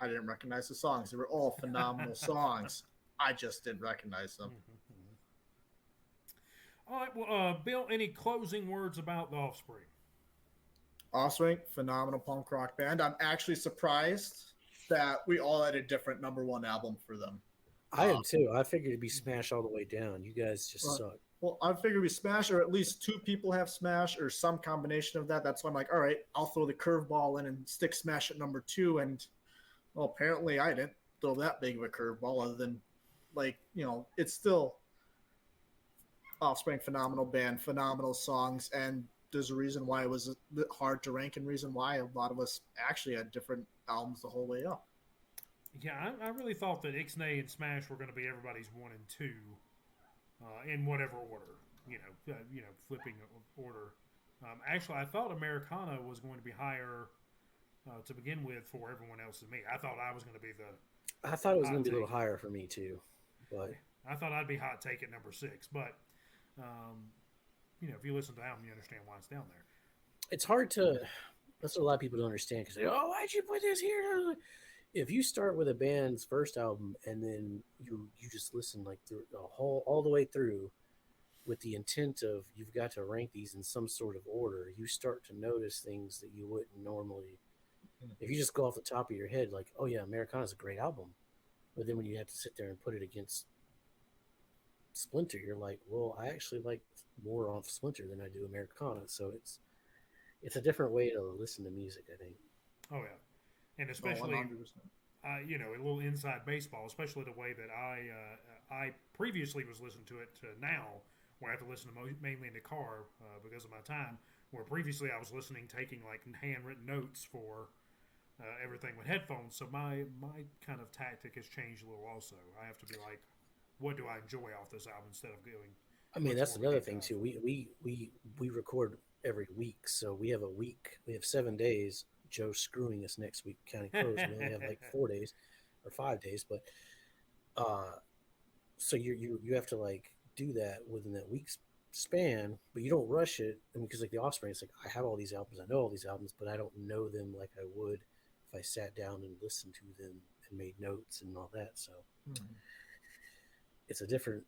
I didn't recognize the songs. They were all phenomenal songs. I just didn't recognize them. All right, well, Bill, any closing words about the Offspring? Offspring, phenomenal punk rock band. I'm actually surprised that we all had a different number 1 album for them. I am too. I figured it'd be Smash all the way down. You guys just suck. Well, I figured we Smash, or at least 2 people have Smash, or some combination of that. That's why I'm like, all right, I'll throw the curveball in and stick Smash at number 2. And well, apparently I didn't throw that big of a curveball, other than it's still Offspring, phenomenal band, phenomenal songs, and there's a reason why it was a bit hard to rank, and reason why a lot of us actually had different albums the whole way up. Yeah, I really thought that Ixnay and Smash were going to be everybody's 1 and 2 in whatever order, flipping order. Actually, I thought Americana was going to be higher to begin with for everyone else than me. I thought I was going to be the. I thought it was going to be a little higher for me too, but I thought I'd be hot take at number 6. But if you listen to the album, you understand why it's down there. It's hard to. That's what a lot of people don't understand because why'd you put this here? If you start with a band's first album and then you just listen like through all the way through with the intent of you've got to rank these in some sort of order, you start to notice things that you wouldn't normally. If you just go off the top of your head like, oh yeah, Americana's a great album, but then when you have to sit there and put it against Splinter, you're like, well, I actually like more off Splinter than I do Americana, so it's a different way to listen to music, I think. Oh yeah. And especially, a little inside baseball, especially the way that I previously was listening to it to now, where I have to listen to mainly in the car because of my time, where previously I was listening, taking like handwritten notes for everything with headphones. So my kind of tactic has changed a little also. I have to be like, what do I enjoy off this album instead of going. I mean, that's another thing too. We record every week, so we have 7 days. Joe's screwing us next week, counting close. We only have like 4 days or 5 days, but so you have to like do that within that week's span, but you don't rush it. I mean, because like the Offspring, it's like I have all these albums, I know all these albums, but I don't know them like I would if I sat down and listened to them and made notes and all that. So it's a different.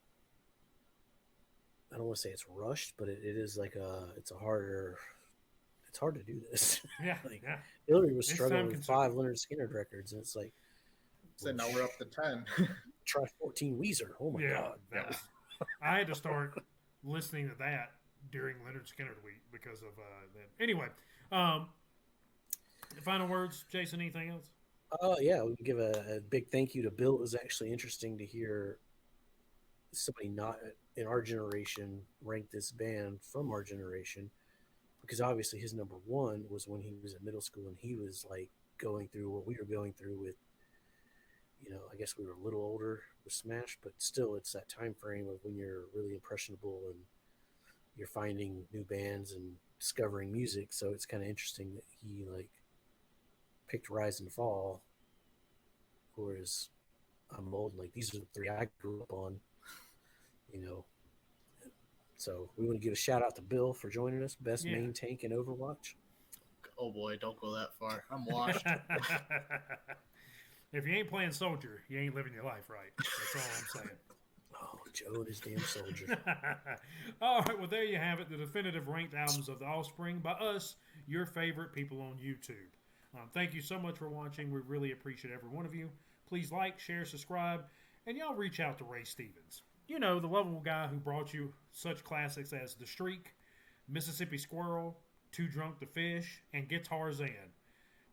I don't want to say it's rushed, but it is like it's a harder. It's hard to do this. Yeah, like yeah. Hillary was It's struggling with time-consuming. 5 Leonard Skinner records, and it's like, So now we're up to 10. try 14 Weezer. Oh my Yeah, god, that was. I had to start listening to that during Leonard Skinner week because of that. Anyway, final words, Jason. Anything else? Yeah, we can give a big thank you to Bill. It was actually interesting to hear somebody not in our generation rank this band from our generation, because obviously his number one was when he was in middle school and he was like going through what we were going through with, I guess we were a little older with Smash, but still it's that time frame of when you're really impressionable and you're finding new bands and discovering music. So it's kind of interesting that he like picked Rise and Fall, whereas I'm old and like these are the 3 I grew up on, So we want to give a shout out to Bill for joining us, best main tank in Overwatch. Oh boy, don't go that far. I'm washed. If you ain't playing soldier, you ain't living your life right. That's all I'm saying. Oh, Joe and his damn soldier. All right, well, there you have it. The definitive ranked albums of The Offspring by us, your favorite people on YouTube. Thank you so much for watching. We really appreciate every one of you. Please like, share, subscribe, and y'all reach out to Ray Stevens. The lovable guy who brought you such classics as The Streak, Mississippi Squirrel, Too Drunk to Fish, and Guitar Zan.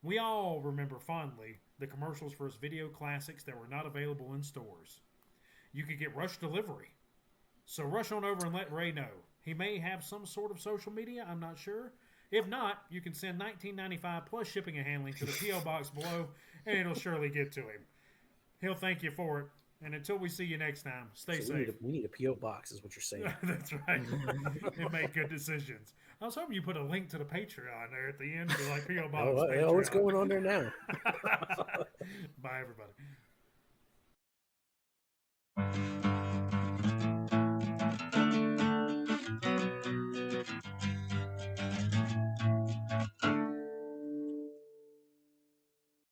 We all remember fondly the commercials for his video classics that were not available in stores. You could get rush delivery. So rush on over and let Ray know. He may have some sort of social media, I'm not sure. If not, you can send $19.95 plus shipping and handling to the P.O. Box below, and it'll surely get to him. He'll thank you for it. And until we see you next time, stay safe. We need a P.O. Box is what you're saying. That's right. And make good decisions. I was hoping you put a link to the Patreon there at the end for like P.O. Box. What's going on there now? Bye, everybody.